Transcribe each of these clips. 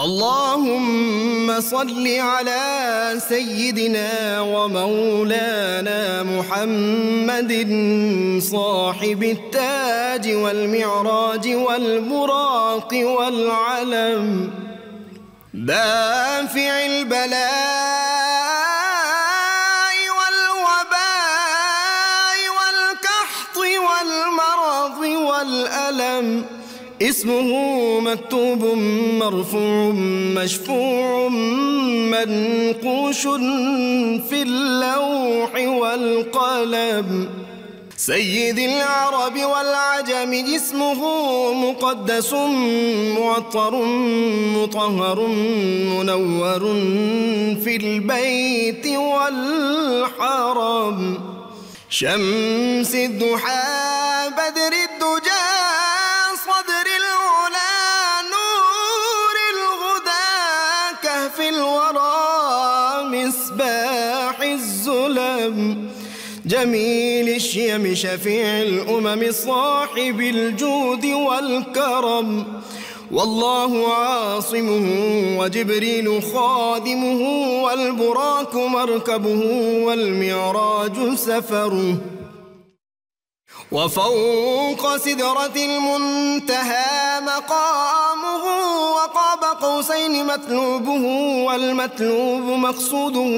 اللهم صل على سيدنا ومولانا محمد صاحب التاج والمعراج والبراق والعلم، دافع البلاء والوباء والقحط والمرض والألم، اسمه مكتوب مرفوع مشفوع منقوش في اللوح والقلم، سيد العرب والعجم، اسمه مقدس معطر مطهر منور في البيت والحرم، شمس الضحى بدر الدجى صدر العلا نور الهدى كهف الورى مصباح الظلم، جميل الشيم شفيع الأمم صاحب الجود والكرم، والله عاصمه وجبريل خادمه والبراق مركبه والمعراج سفره، وفوق سدرة المنتهى مقامه وقاب قوسين مطلوبه والمطلوب مقصوده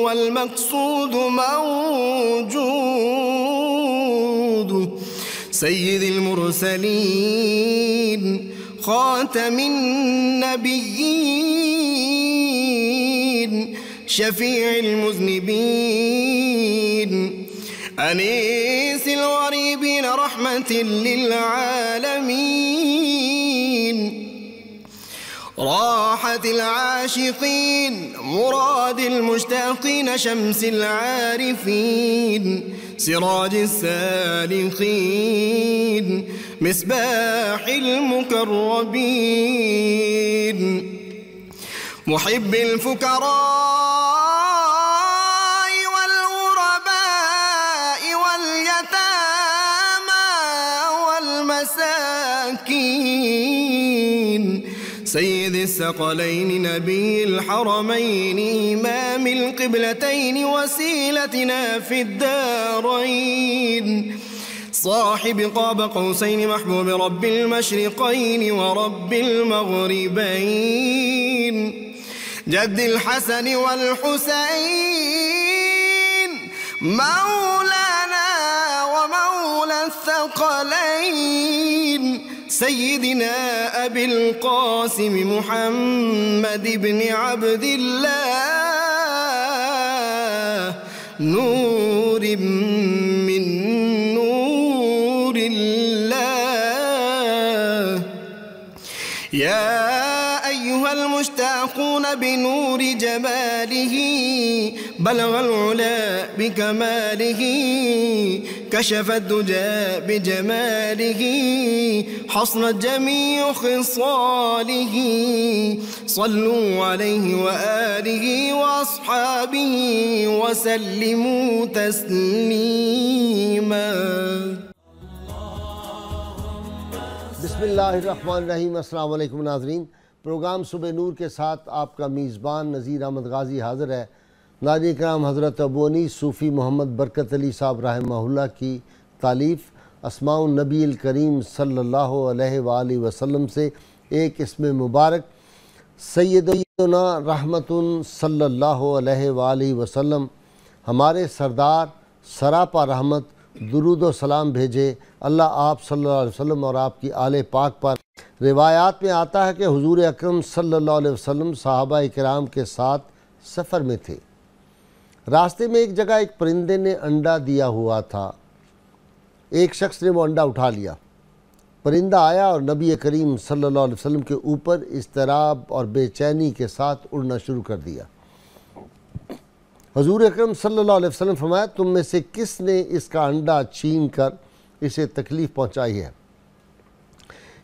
والمقصود موجود، سيد المرسلين خاتم النبيين شفيع المذنبين أنيس الغريبين رحمة للعالمين، راحة العاشقين مراد المشتاقين شمس العارفين سراج السالكين مصباح المقربين، محب الفقراء سيد الثقلين نبي الحرمين إمام القبلتين وسيلتنا في الدارين، صاحب قاب قوسين محبوب رب المشرقين ورب المغربين، جد الحسن والحسين مولانا ومولى الثقلين، سيدنا أبي القاسم محمد بن عبد الله نور من نور الله، يا أيها المشتاقون بنور جماله بلغ العلا بكماله كشف الدجى بجماله حصنت جميع خصاله، صلوا عليه وآله وأصحابه وسلموا تسليما. بسم اللہ الرحمن الرحیم۔ السلام علیکم ناظرین، پروگرام صبح نور کے ساتھ آپ کا میزبان نذیر احمد غازی حاضر ہے۔ ناظرین کرام، حضرت ابو انیس صوفی محمد برکت علی صاحب رحمہ اللہ کی تالیف اسماء النبی الکریم صلی اللہ علیہ وآلہ وسلم سے ایک اسم مبارک سیدنا رحمت صلی اللہ علیہ وآلہ وسلم، ہمارے سردار سراپا رحمت، درود و سلام بھیجے اللہ آپ صلی اللہ علیہ وسلم اور آپ کی آل پاک پر۔ روایات میں آتا ہے کہ حضور اکرم صلی اللہ علیہ وسلم صحابہ کرام کے ساتھ سفر میں تھے، راستے میں ایک جگہ ایک پرندے نے انڈا دیا ہوا تھا، ایک شخص نے وہ انڈا اٹھا لیا، پرندہ آیا اور نبی کریم صلی اللہ علیہ وسلم کے اوپر اضطراب اور بے چینی کے ساتھ اڑنا شروع کر دیا۔ حضور اکرم صلی اللہ علیہ وسلم فرمایا، تم میں سے کس نے اس کا انڈا چھین کر اسے تکلیف پہنچائی ہے؟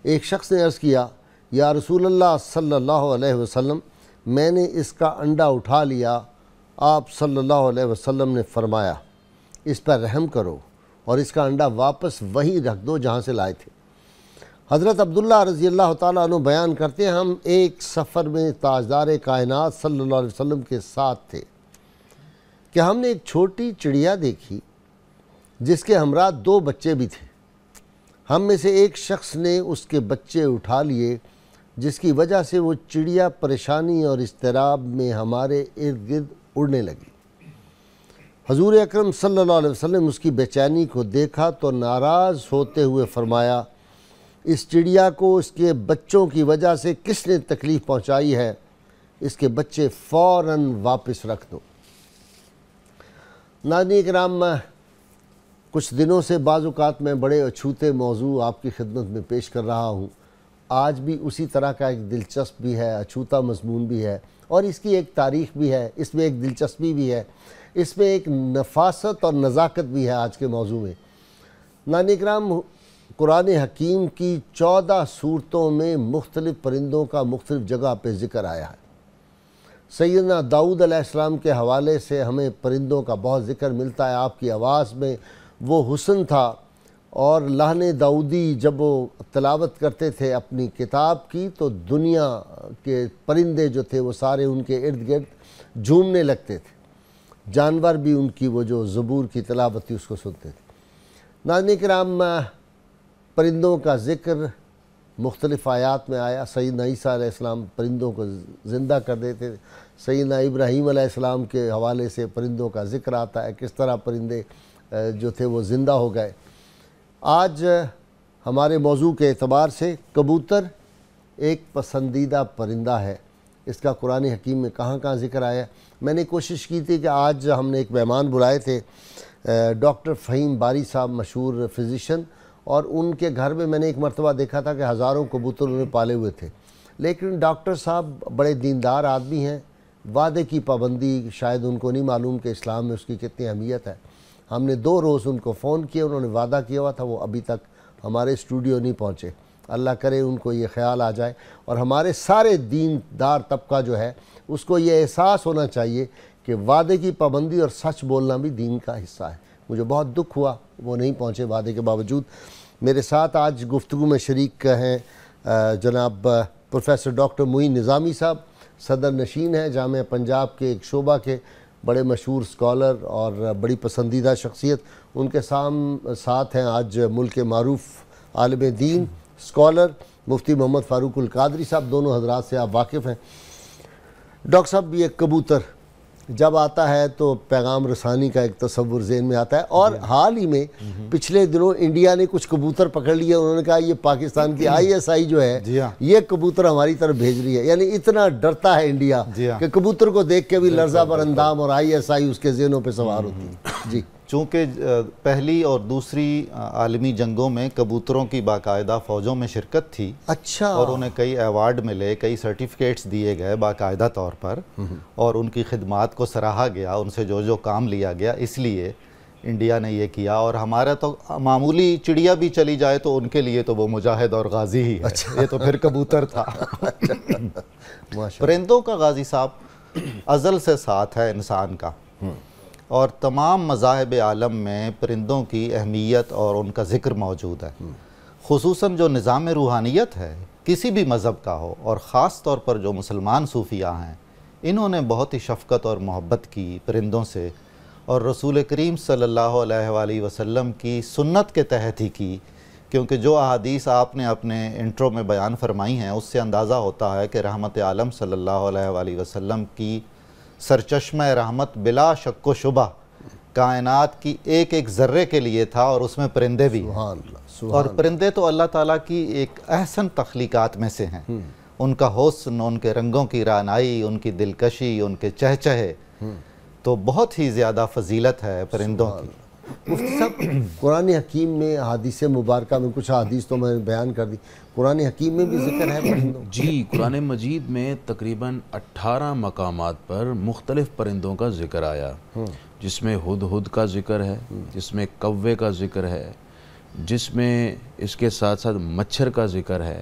ایک شخص نے عرض کیا، یا رسول اللہ صلی اللہ علیہ وسلم، میں نے اس کا انڈا اٹھا لیا۔ آپ صلی اللہ علیہ وسلم نے فرمایا، اس پر رحم کرو اور اس کا انڈا واپس وہیں رکھ دو جہاں سے لائے تھے۔ حضرت عبداللہ رضی اللہ تعالیٰ عنہ بیان کرتے ہیں ہم ایک سفر میں تاجدار کائنات صلی اللہ علیہ وسلم کے ساتھ تھے کہ ہم نے ایک چھوٹی چڑیا دیکھی جس کے ہمراہ 2 بچے بھی تھے۔ ہم میں سے ایک شخص نے اس کے بچے اٹھا لیے جس کی وجہ سے وہ چڑیا پریشانی اور اضطراب میں ہمارے ارد گرد اڑنے لگی۔ حضور اکرم صلی اللہ علیہ وسلم اس کی بے چینی کو دیکھا تو ناراض ہوتے ہوئے فرمایا، اس چڑیا کو اس کے بچوں کی وجہ سے کس نے تکلیف پہنچائی ہے، اس کے بچے فوراً واپس رکھ دو۔ ناظرین کرام، کچھ دنوں سے بعض اوقات میں بڑے اچھوتے موضوع آپ کی خدمت میں پیش کر رہا ہوں۔ آج بھی اسی طرح کا ایک دلچسپ بھی ہے، اچھوتا مضمون بھی ہے، اور اس کی ایک تاریخ بھی ہے، اس میں ایک دلچسپی بھی ہے، اس میں ایک نفاست اور نزاکت بھی ہے آج کے موضوع میں۔ ناظرین کرام، قرآن حکیم کی 14 صورتوں میں مختلف پرندوں کا مختلف جگہ پہ ذکر آیا ہے۔ سیدنا داؤد علیہ السلام کے حوالے سے ہمیں پرندوں کا بہت ذکر ملتا ہے۔ آپ کی آواز میں وہ حسن تھا، اور لحن داؤدی جب وہ تلاوت کرتے تھے اپنی کتاب کی تو دنیا کے پرندے جو تھے وہ سارے ان کے ارد گرد جھومنے لگتے تھے، جانور بھی ان کی وہ جو زبور کی تلاوت تھی اس کو سنتے تھے۔ ناظرین کرام، پرندوں کا ذکر مختلف آیات میں آیا۔ سیدنا عیسیٰ علیہ السلام پرندوں کو زندہ کر دیتے تھے، سیدنا ابراہیم علیہ السلام کے حوالے سے پرندوں کا ذکر آتا ہے، کس طرح پرندے جو تھے وہ زندہ ہو گئے۔ آج ہمارے موضوع کے اعتبار سے کبوتر ایک پسندیدہ پرندہ ہے۔ اس کا قرآن حکیم میں کہاں کہاں ذکر آیا۔ میں نے کوشش کی تھی کہ آج ہم نے ایک مہمان بلائے تھے، ڈاکٹر فہیم باری صاحب، مشہور فزیشین، اور ان کے گھر میں میں نے ایک مرتبہ دیکھا تھا کہ ہزاروں کبوتر انہوں نے پالے ہوئے تھے، لیکن ڈاکٹر صاحب بڑے دیندار آدمی ہیں۔ وعدے کی پابندی شاید ان کو نہیں معلوم کہ اسلام میں اس کی کتنی اہمیت ہے۔ ہم نے 2 روز ان کو فون کیا، انہوں نے وعدہ کیا ہوا تھا، وہ ابھی تک ہمارے اسٹوڈیو نہیں پہنچے۔ اللہ کرے ان کو یہ خیال آ جائے، اور ہمارے سارے دیندار طبقہ جو ہے اس کو یہ احساس ہونا چاہیے کہ وعدے کی پابندی اور سچ بولنا بھی دین کا حصہ ہے۔ مجھے بہت دکھ ہوا وہ نہیں پہنچے وعدے کے باوجود۔ میرے ساتھ آج گفتگو میں شریک ہیں جناب پروفیسر ڈاکٹر معین نظامی صاحب، صدر نشین ہیں جامعہ پنجاب کے ایک شعبہ کے، بڑے مشہور اسکالر اور بڑی پسندیدہ شخصیت۔ ان کے ساتھ ہیں آج ملک کے معروف عالم دین اسکالر مفتی محمد فاروق القادری صاحب۔ دونوں حضرات سے آپ واقف ہیں۔ ڈاکٹر صاحب، یہ کبوتر جب آتا ہے تو پیغام رسانی کا ایک تصور ذہن میں آتا ہے، اور حال ہی میں پچھلے دنوں انڈیا نے کچھ کبوتر پکڑ لیے، انہوں نے کہا یہ پاکستان کی ISI جو ہے یہ کبوتر ہماری طرف بھیج رہی ہے۔ یعنی اتنا ڈرتا ہے انڈیا کہ کبوتر کو دیکھ کے بھی لرزہ بر اندام، اور ISI اس کے ذہنوں پہ سوار ہوتی ہے۔ جی، چونکہ پہلی اور دوسری عالمی جنگوں میں کبوتروں کی باقاعدہ فوجوں میں شرکت تھی، اچھا، اور انہیں کئی ایوارڈ ملے، کئی سرٹیفکیٹس دیے گئے باقاعدہ طور پر، اور ان کی خدمات کو سراہا گیا، ان سے جو جو کام لیا گیا، اس لیے انڈیا نے یہ کیا۔ اور ہمارا تو معمولی چڑیا بھی چلی جائے تو ان کے لیے تو وہ مجاہد اور غازی ہی ہے، یہ تو پھر کبوتر تھا۔ پرندوں کا غازی صاحب ازل سے ساتھ ہے انسان کا، اور تمام مذاہب عالم میں پرندوں کی اہمیت اور ان کا ذکر موجود ہے۔ خصوصاً جو نظام روحانیت ہے کسی بھی مذہب کا ہو، اور خاص طور پر جو مسلمان صوفیاء ہیں، انہوں نے بہت ہی شفقت اور محبت کی پرندوں سے، اور رسول کریم صلی اللہ علیہ وآلہ وسلم کی سنت کے تحت ہی کی، کیونکہ جو احادیث آپ نے اپنے انٹرو میں بیان فرمائی ہیں اس سے اندازہ ہوتا ہے کہ رحمت عالم صلی اللہ علیہ وآلہ وسلم کی سرچشمہ رحمت بلا شک و شبہ کائنات کی ایک ایک ذرے کے لیے تھا، اور اس میں پرندے بھی ہیں۔ اور پرندے تو اللہ تعالیٰ کی ایک احسن تخلیقات میں سے ہیں۔ ان کا حسن، ان کے رنگوں کی رعنائی، ان کی دلکشی، ان کے چہچہے، تو بہت ہی زیادہ فضیلت ہے پرندوں کی۔ مفتی صاحب، قرآن حکیم میں احادیث مبارکہ میں کچھ احادیث تو میں نے بیان کر دی، قرآن حکیم میں بھی ذکر ہے پرندوں؟ جی، قرآن مجید میں تقریباً 18 مقامات پر مختلف پرندوں کا ذکر آیا، جس میں ہدہد کا ذکر ہے، جس میں کوے کا ذکر ہے، جس میں اس کے ساتھ ساتھ مچھر کا ذکر ہے،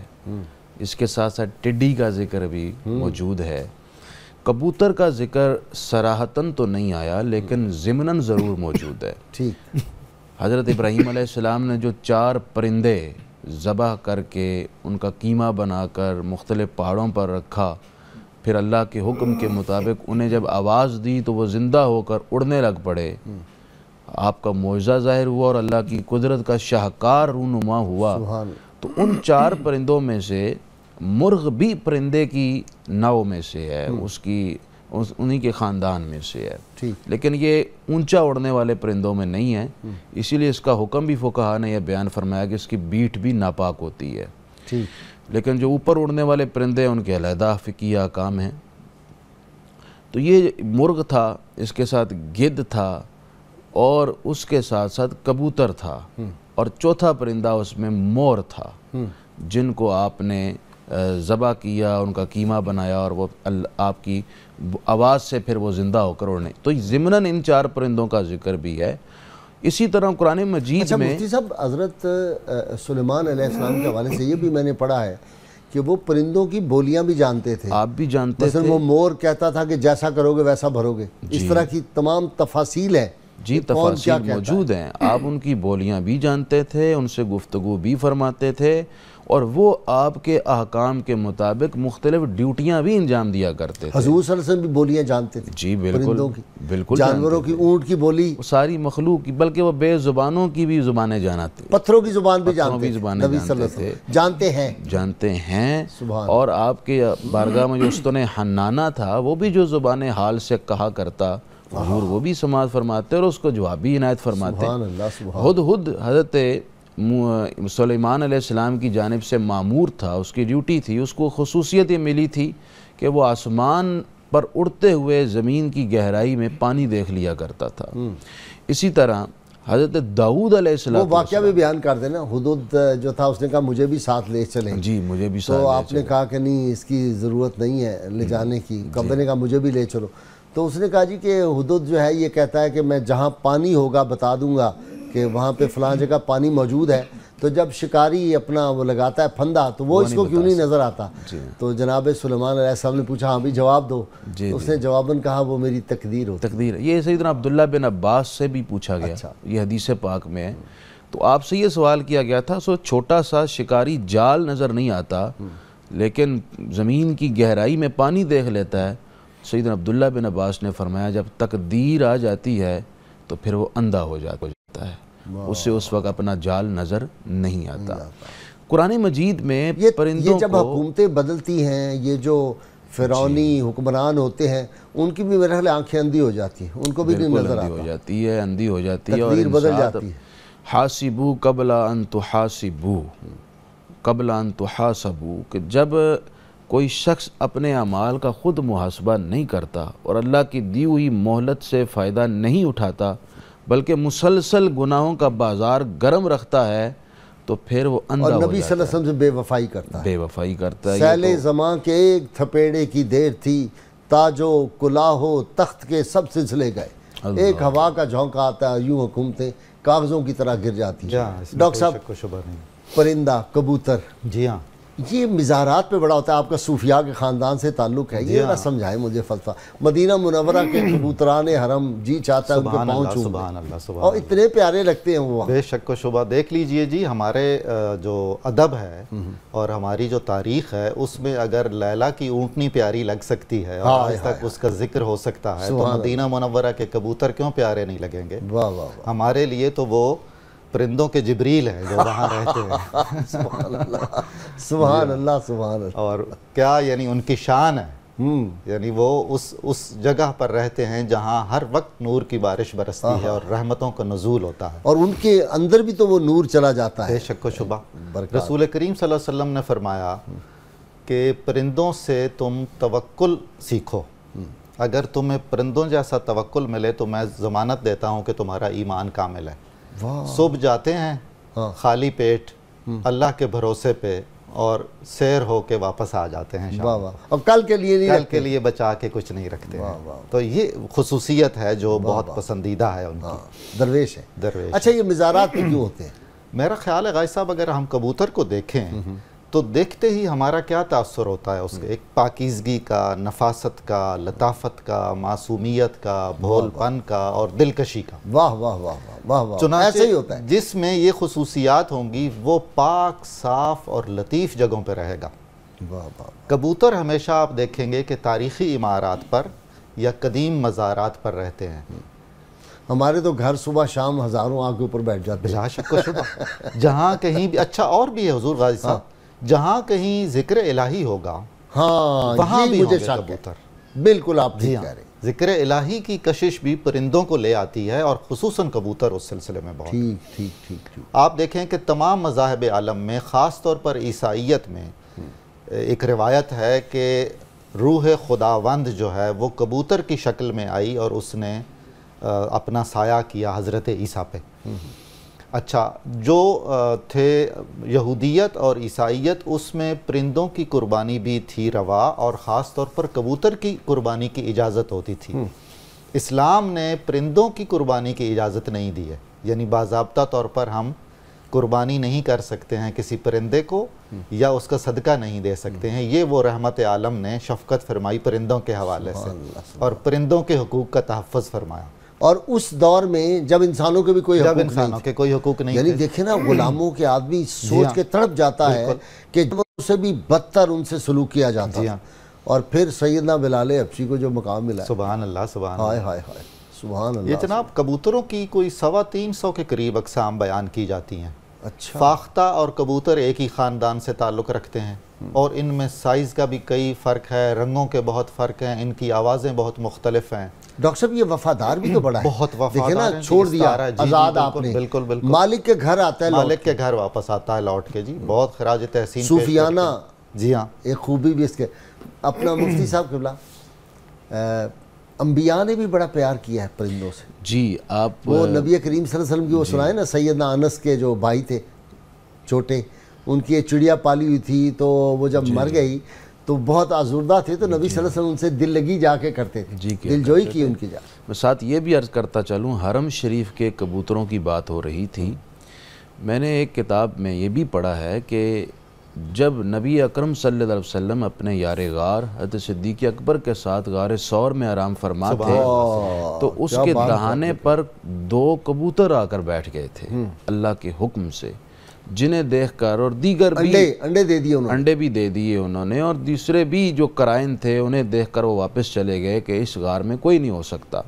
اس کے ساتھ ساتھ ٹڈی کا ذکر بھی موجود ہے۔ کبوتر کا ذکر صراحتاً تو نہیں آیا، لیکن ضمناً ضرور موجود ہے۔ ٹھیک، حضرت ابراہیم علیہ السلام نے جو 4 پرندے ذبح کر کے ان کا قیمہ بنا کر مختلف پہاڑوں پر رکھا، پھر اللہ کے حکم کے مطابق انہیں جب آواز دی تو وہ زندہ ہو کر اڑنے لگ پڑے، آپ کا معجزہ ظاہر ہوا اور اللہ کی قدرت کا شاہکار رونما ہوا۔ تو ان 4 پرندوں میں سے مرغ بھی پرندے کی نو میں سے ہے، انہی کے خاندان میں سے ہے، لیکن یہ اونچا اڑنے والے پرندوں میں نہیں ہے، اسی لیے اس کا حکم بھی فقہا نے یہ بیان فرمایا کہ اس کی بیٹ بھی ناپاک ہوتی ہے۔ لیکن جو اوپر اڑنے والے پرندے ان کے علیحدہ فقہی احکام ہیں۔ تو یہ مرغ تھا، اس کے ساتھ گدھ تھا، اور اس کے ساتھ ساتھ کبوتر تھا، اور چوتھا پرندہ اس میں مور تھا، جن کو آپ نے ذبح کیا، ان کا قیمہ بنایا، اور وہ آپ کی آواز سے پھر وہ زندہ ہو کر اڑنے۔ تو ضمناً ان 4 پرندوں کا ذکر بھی ہے۔ اسی طرح قرآن مجید میں مفتی صاحب، حضرت سلیمان علیہ السلام کے حوالے سے یہ بھی میں نے پڑھا ہے کہ وہ پرندوں کی بولیاں بھی جانتے تھے، آپ بھی جانتے تھے، مثلا وہ مور کہتا تھا کہ جیسا کرو گے ویسا بھرو گے، اس طرح کی تمام تفاصیل ہے، جی تفاصیل موجود ہیں، آپ ان کی بولیاں بھی جانتے تھے، ان سے گفتگو بھی فرماتے تھے، اور وہ آپ کے احکام کے مطابق مختلف ڈیوٹیاں بھی انجام دیا کرتے تھے۔ حضور صلی اللہ علیہ وسلم بھی بولیاں جانتے تھے، جی پرندوں کی، بالکل جانوروں کی، اونٹ کی بولی، ساری مخلوق کی، بلکہ وہ بے زبانوں کی بھی زبانیں جانتے، پتھروں کی زبان بھی جانتے تھے، نبی صلی اللہ علیہ وسلم جانتے ہیں، اور آپ کے بارگاہ میں جو استن حنانہ تھا وہ بھی جو زبان حال سے کہا کرتا، حضور وہ بھی سماعت فرماتے اور اس کو جواب بھی عنایت فرماتے۔ ہدہد حضرت سلیمان علیہ السلام کی جانب سے مامور تھا، اس کی ڈیوٹی تھی، اس کو خصوصیت یہ ملی تھی کہ وہ آسمان پر اڑتے ہوئے زمین کی گہرائی میں پانی دیکھ لیا کرتا تھا۔ اسی طرح حضرت داؤد علیہ السلام، وہ واقعہ بھی بیان کر دینا، ہدہد جو تھا اس نے کہا مجھے بھی ساتھ لے چلیں، جی مجھے بھی ساتھ، تو آپ نے کہا کہ نہیں اس کی ضرورت نہیں ہے لے جانے کی، کعبے نے کہا مجھے بھی لے چلو، تو اس نے کہا جی کہ ہدہد جو ہے یہ کہتا ہے کہ میں جہاں پانی ہوگا بتا دوں گا کہ وہاں پہ فلاں جگہ پانی موجود ہے، تو جب شکاری اپنا وہ لگاتا ہے پھندا تو وہ اس کو کیوں نہیں نظر آتا؟ تو جناب سلیمان علیہ السلام نے پوچھا ہاں بھی جواب دو، اس نے جواباً کہا وہ میری تقدیر ہوتی، تقدیر۔ یہ سیدنا عبداللہ بن عباس سے بھی پوچھا گیا، یہ حدیث پاک میں ہے، تو آپ سے یہ سوال کیا گیا تھا، سو چھوٹا سا شکاری جال نظر نہیں آتا لیکن زمین کی گہرائی میں پانی دیکھ لیتا ہے، سیدنا عبداللہ بن عباس نے فرمایا جب تقدیر آ جاتی ہے تو پھر وہ اندھا ہو جاتا ہے، اسے اس وقت اپنا جال نظر نہیں آتا۔ قرآن مجید میں پرندوں یہ جب کو حکومتیں بدلتی ہیں، یہ جو فرعونی حکمران ہوتے ہیں ان کی بھی میرے خیال آنکھیں اندھی ہو جاتی ہیں، ان کو بھی نہیں نظر آتا، ہو جاتی ہے، اندھی ہو جاتی ہے، اور تقدیر بدل جاتی ہے۔ حاسبو قبل ان تحاسبو، قبل ان تحاسبو، کہ جب کوئی شخص اپنے اعمال کا خود محاسبہ نہیں کرتا اور اللہ کی دی ہوئی مہلت سے فائدہ نہیں اٹھاتا بلکہ مسلسل گناہوں کا بازار گرم رکھتا ہے تو پھر وہ اندھا ہو جاتا ہے، اور نبی صلی اللہ علیہ وسلم سے بے وفائی کرتا ہے، بے وفائی کرتا ہے۔ سیل زماں کے ایک تھپیڑے کی دیر تھی، تاج و کلاه و تخت کے سب سلسلے گئے، ایک ہوا کا جھونکا آتا ہے، یوں حکومتیں کاغذوں کی طرح گر جاتی ہیں۔ ڈاکٹر صاحب، پرندہ کبوتر، جی ہاں، یہ مزارات پہ بڑا ہوتا ہے، آپ کا صوفیاء کے خاندان سے تعلق ہے، یہ نہ سمجھائے مجھے فلسفہ، مدینہ منورہ کے کبوتران حرم جی چاہتا ہے ان کے پاؤں چومیں، سبحان اللہ، سبحان اور اتنے پیارے لگتے ہیں وہ، بے شک و شبہ۔ دیکھ لیجئے جی، ہمارے جو ادب ہے اور ہماری جو تاریخ ہے اس میں اگر لیلا کی اونٹنی پیاری لگ سکتی ہے اور آج تک اس کا ذکر ہو سکتا ہے تو مدینہ منورہ کے کبوتر کیوں پیارے نہیں لگیں گے؟ واہ واہ، ہمارے لیے تو وہ پرندوں کے جبریل ہیں جو وہاں رہتے ہیں، سبحان اللہ، سبحان اللہ، سبحان اللہ، اور کیا یعنی ان کی شان ہے، یعنی وہ اس جگہ پر رہتے ہیں جہاں ہر وقت نور کی بارش برستی ہے اور رحمتوں کا نزول ہوتا ہے، اور ان کے اندر بھی تو وہ نور چلا جاتا ہے، بے شک و شبہ۔ رسول کریم صلی اللہ علیہ وسلم نے فرمایا کہ پرندوں سے تم توکل سیکھو، اگر تمہیں پرندوں جیسا توکل ملے تو میں ضمانت دیتا ہوں کہ تمہارا ایمان کامل ہے۔ صبح جاتے ہیں خالی پیٹ اللہ کے بھروسے پہ اور سیر ہو کے واپس آ جاتے ہیں شام، اب کل کے لیے نہیں، کل کے لیے بچا کے کچھ نہیں رکھتے ہیں، تو یہ خصوصیت ہے جو بہت پسندیدہ ہے ان کی، درویش ہے، درویش۔ اچھا یہ مزارات میں کیوں ہوتے ہیں؟ میرا خیال ہے غازی صاحب اگر ہم کبوتر کو دیکھیں تو دیکھتے ہی ہمارا کیا تاثر ہوتا ہے اس کے، ایک پاکیزگی کا، نفاست کا، لطافت کا، معصومیت کا، بھول پن کا اور دلکشی کا۔ واہ واہ واہ واہ واہ، چنانچہ ایسے ہی ہوتا ہے۔ جس میں یہ خصوصیات ہوں گی وہ پاک، صاف اور لطیف جگہوں پہ رہے گا۔ واہ واہ، کبوتر ہمیشہ آپ دیکھیں گے کہ تاریخی عمارات پر یا قدیم مزارات پر رہتے ہیں۔ ہمارے تو گھر صبح شام ہزاروں آگ کے اوپر بیٹھ جاتے ہیں۔ بلا شک و شبہ جہاں کہیں بھی، اچھا اور بھی ہے حضور غازی صاحب، جہاں کہیں ذکر الہی ہوگا ہاں وہاں یہ بھی ہوں مجھے گے شک ہے۔ کبوتر۔ بالکل آپ جی ٹھیک ہاں، کہہ رہے ہیں۔ ذکر الہی کی کشش بھی پرندوں کو لے آتی ہے، اور خصوصاً کبوتر اس سلسلے میں بہت۔ ٹھیک ٹھیک ٹھیک ٹھیک۔ آپ دیکھیں کہ تمام مذاہب عالم میں، خاص طور پر عیسائیت میں ایک روایت ہے کہ روح خداوند جو ہے وہ کبوتر کی شکل میں آئی اور اس نے اپنا سایہ کیا حضرت عیسیٰ پہ۔ اچھا، جو تھے یہودیت اور عیسائیت، اس میں پرندوں کی قربانی بھی تھی روا، اور خاص طور پر کبوتر کی قربانی کی اجازت ہوتی تھی۔ اسلام نے پرندوں کی قربانی کی اجازت نہیں دی ہے، یعنی باضابطہ طور پر ہم قربانی نہیں کر سکتے ہیں کسی پرندے کو، یا اس کا صدقہ نہیں دے سکتے ہیں۔ یہ وہ رحمت عالم نے شفقت فرمائی پرندوں کے حوالے سے، اور پرندوں کے حقوق کا تحفظ فرمایا۔ اور اس دور میں جب انسانوں کے بھی کوئی جب حقوق نہیں انسانوں کے کوئی حقوق نہیں یعنی تھے، دیکھیں نا، غلاموں کے آدمی سوچ کے تڑپ جاتا ہے کہ جب ان سے بھی بدتر ان سے سلوک کیا جاتا جی تھا، ہاں۔ اور پھر سیدنا بلال حبشی کو جو مقام ملا ہے، سبحان اللہ، سبحان اللہ۔ ہائے ہائے ہائے، سبحان یہ اللہ۔ جناب کبوتروں کی کوئی 350 کے قریب اقسام بیان کی جاتی ہیں۔ اچھا، فاختہ اور کبوتر ایک ہی خاندان سے تعلق رکھتے ہیں، اور ان میں سائز کا بھی کئی فرق ہے، رنگوں کے بہت فرق ہیں، ان کی آوازیں بہت مختلف ہیں۔ ڈاکٹر صاحب یہ وفادار بھی تو بڑا ہے، بہت وفادار دیکھیں نا، ہیں، چھوڑ دیا استعارہ ہے، جی، آزاد بالکل، آپ نے، بالکل، بالکل۔ مالک کے گھر آتا ہے لوٹ مالک کے گھر واپس آتا ہے لوٹ کے، جی بہت خراج تحسین پیش صوفیانہ کرتے ہیں۔ جی ہاں، ایک خوبی بھی اس کے اپنا مفتی صاحب قبلہ، انبیاء نے بھی بڑا پیار کیا ہے پرندوں سے۔ جی آپ وہ نبی کریم صلی اللہ علیہ وسلم کی وہ سنائے نا، سیدنا انس کے جو بھائی تھے چھوٹے، ان کی ایک چڑیا پالی ہوئی تھی، تو وہ جب مر گئی تو بہت آزردہ تھے، تو نبی صلی اللہ علیہ وسلم ان سے دل لگی جا کے کرتے تھے، جی، دل جوئی کی ان کی جا۔ میں ساتھ یہ بھی عرض کرتا چلوں، حرم شریف کے کبوتروں کی بات ہو رہی تھی، میں نے ایک کتاب میں یہ بھی پڑھا ہے کہ جب نبی اکرم صلی اللہ علیہ وسلم اپنے یار غار حضرت صدیق اکبر کے ساتھ غار ثور میں آرام فرما تھے، تو اس کے دہانے پر 2 کبوتر آ کر بیٹھ گئے تھے اللہ کے حکم سے، جنہیں دیکھ کر، اور دیگر بھی انڈے دے دیے انہوں نے، انڈے بھی دے دیے انہوں نے، اور دوسرے بھی جو قرائن تھے انہیں دیکھ کر وہ واپس چلے گئے کہ اس غار میں کوئی نہیں ہو سکتا۔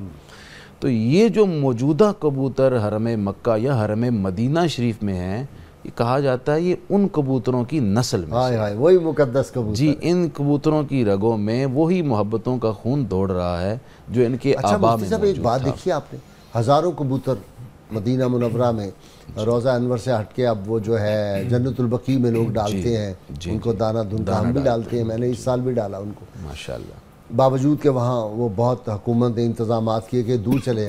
تو یہ جو موجودہ کبوتر حرم مکہ یا حرم مدینہ شریف میں ہیں، یہ کہا جاتا ہے یہ ان کبوتروں کی نسل میں ہائے ہائے، وہی مقدس کبوتر۔ جی، ان کبوتروں کی رگوں میں وہی محبتوں کا خون دوڑ رہا ہے جو ان کے اچھا آبا مفتی میں صاحب ایک موجود بات تھا۔ دیکھی آپ نے، ہزاروں کبوتر مدینہ منورہ میں، روضہ انور سے ہٹ کے اب وہ جو ہے جنت البقیع میں لوگ ڈالتے ہیں ان کو دانہ دھن کا، ہم بھی ڈالتے ہیں، میں نے اس سال بھی ڈالا ان کو، ماشاءاللہ، باوجود کہ وہاں وہ بہت حکومت نے انتظامات کیے کہ دور چلے،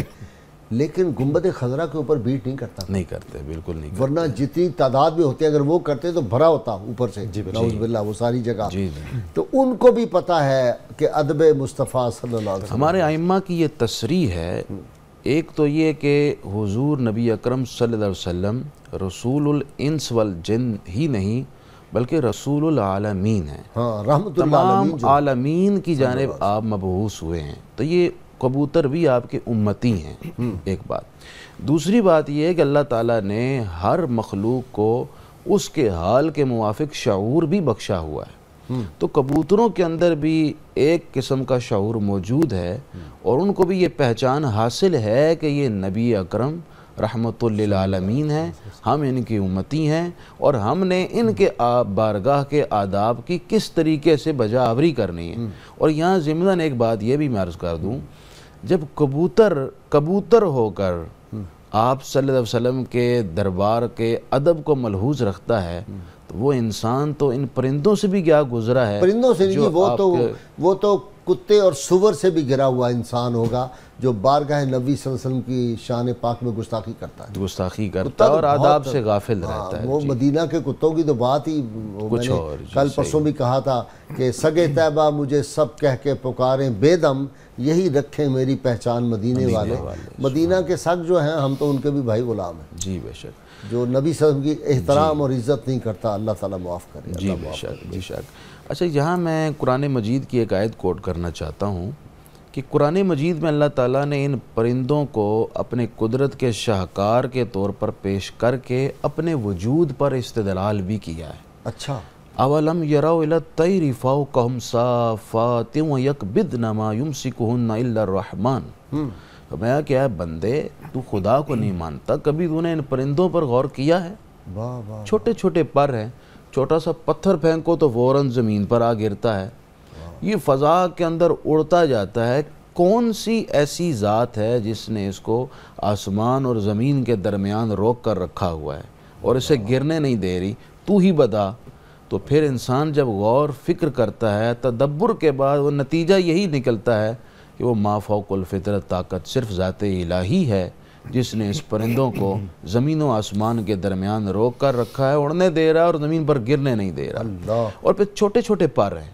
لیکن گنبد خضرا کے اوپر بیٹ نہیں کرتا، نہیں کرتے، بالکل نہیں کرتے۔ ورنہ جتنی تعداد میں ہوتے اگر وہ کرتے تو بھرا ہوتا اوپر سے، نعوذ باللہ، وہ ساری جگہ۔ جی جی، تو ان کو بھی پتہ ہے کہ ادب مصطفیٰ صلی اللہ علیہ وسلم، ہمارے ائمہ کی یہ تصریح ہے، ایک تو یہ کہ حضور نبی اکرم صلی اللہ علیہ وسلم رسول الانس والجن ہی نہیں بلکہ رسول العالمین ہیں، ہاں، رحمت اللہ تمام عالمین جو عالمین کی جانب آپ مبعوث ہوئے ہیں، تو یہ کبوتر بھی آپ کے امتی ہیں، ایک بات۔ دوسری بات یہ ہے کہ اللہ تعالیٰ نے ہر مخلوق کو اس کے حال کے موافق شعور بھی بخشا ہوا ہے، تو کبوتروں کے اندر بھی ایک قسم کا شعور موجود ہے، اور ان کو بھی یہ پہچان حاصل ہے کہ یہ نبی اکرم رحمت للعالمین ہیں، ہم ان کی امتی ہیں، اور ہم نے ان کے بارگاہ کے آداب کی کس طریقے سے بجا آوری کرنی ہے۔ اور یہاں ضمناً ایک بات یہ بھی میں عرض کر دوں، جب کبوتر ہو کر آپ صلی اللہ علیہ وسلم کے دربار کے ادب کو ملحوظ رکھتا ہے، تو وہ انسان تو ان پرندوں سے بھی کیا گزرا ہے، پرندوں سے نہیں، وہ تو کتے اور سور سے بھی گرا ہوا انسان ہوگا جو بارگاہ نبی صلی اللہ علیہ وسلم کی شان پاک میں گستاخی کرتا ہے، گستاخی کرتا ہے اور آداب سے غافل رہتا ہے۔ وہ مدینہ کے کتوں کی تو بات ہی کچھ اور، کل پرسوں بھی کہا تھا کہ سگے طیبہ مجھے سب کہہ کے پکاریں بے دم، یہی رکھیں میری پہچان مدینے والے۔ مدینہ کے سگ جو ہیں ہم تو ان کے بھی بھائی غلام ہیں۔ جی بے شک۔ جو نبی صلی اللہ علیہ وسلم کی احترام اور عزت نہیں کرتا، اللہ تعالیٰ معاف کرے. جی بے شک، بے شک. اچھا یہاں میں قرآن مجید کی ایک آیت کوٹ کرنا چاہتا ہوں کہ قرآن مجید میں اللہ تعالیٰ نے ان پرندوں کو اپنے قدرت کے شاہکار کے طور پر پیش کر کے اپنے وجود پر استدلال بھی کیا ہے. اچھا. اولم یروا الی الطیر فوقہم صافات ویقبضن ما یمسکہن الا الرحمن. فرمایا کیا ہے بندے تو خدا کو نہیں مانتا، کبھی تو نے ان پرندوں پر غور کیا ہے؟ واہ واہ. چھوٹے چھوٹے پر ہیں، چھوٹا سا پتھر پھینکو تو فوراً زمین پر آ گرتا ہے، یہ فضا کے اندر اڑتا جاتا ہے. کون سی ایسی ذات ہے جس نے اس کو آسمان اور زمین کے درمیان روک کر رکھا ہوا ہے اور اسے گرنے نہیں دے رہی؟ تو ہی بتا. تو پھر انسان جب غور فکر کرتا ہے، تدبر کے بعد وہ نتیجہ یہی نکلتا ہے کہ وہ ما فوق الفطرت طاقت صرف ذات الہی ہے جس نے اس پرندوں کو زمین و آسمان کے درمیان روک کر رکھا ہے، اڑنے دے رہا ہے اور زمین پر گرنے نہیں دے رہا. اور پھر چھوٹے چھوٹے پر ہیں،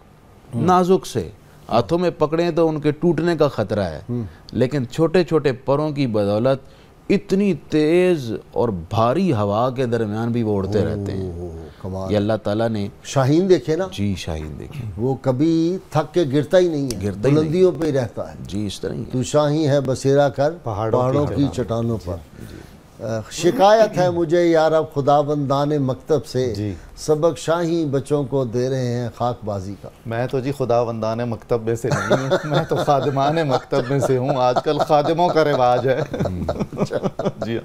نازک سے، ہاتھوں میں پکڑیں تو ان کے ٹوٹنے کا خطرہ ہے، لیکن چھوٹے چھوٹے پروں کی بدولت اتنی تیز اور بھاری ہوا کے درمیان بھی وہ اڑتے رہتے ہیں. یہ اللہ تعالیٰ نے شاہین دیکھے نا. جی شاہین دیکھیں، وہ کبھی تھک کے گرتا ہی نہیں ہے، بلندیوں پہ ہی رہتا ہے. جی اس طرح ہی تو شاہین ہے بسیرا کر پہاڑوں کی چٹانوں پر. شکایت ہے مجھے یا رب خداوندان مکتب سے، سبق شاہی بچوں کو دے رہے ہیں خاک بازی کا. میں تو جی خداوندان مکتب میں سے نہیں ہوں، میں تو خادمان مکتب میں سے ہوں. آج کل خادموں کا رواج ہے. جی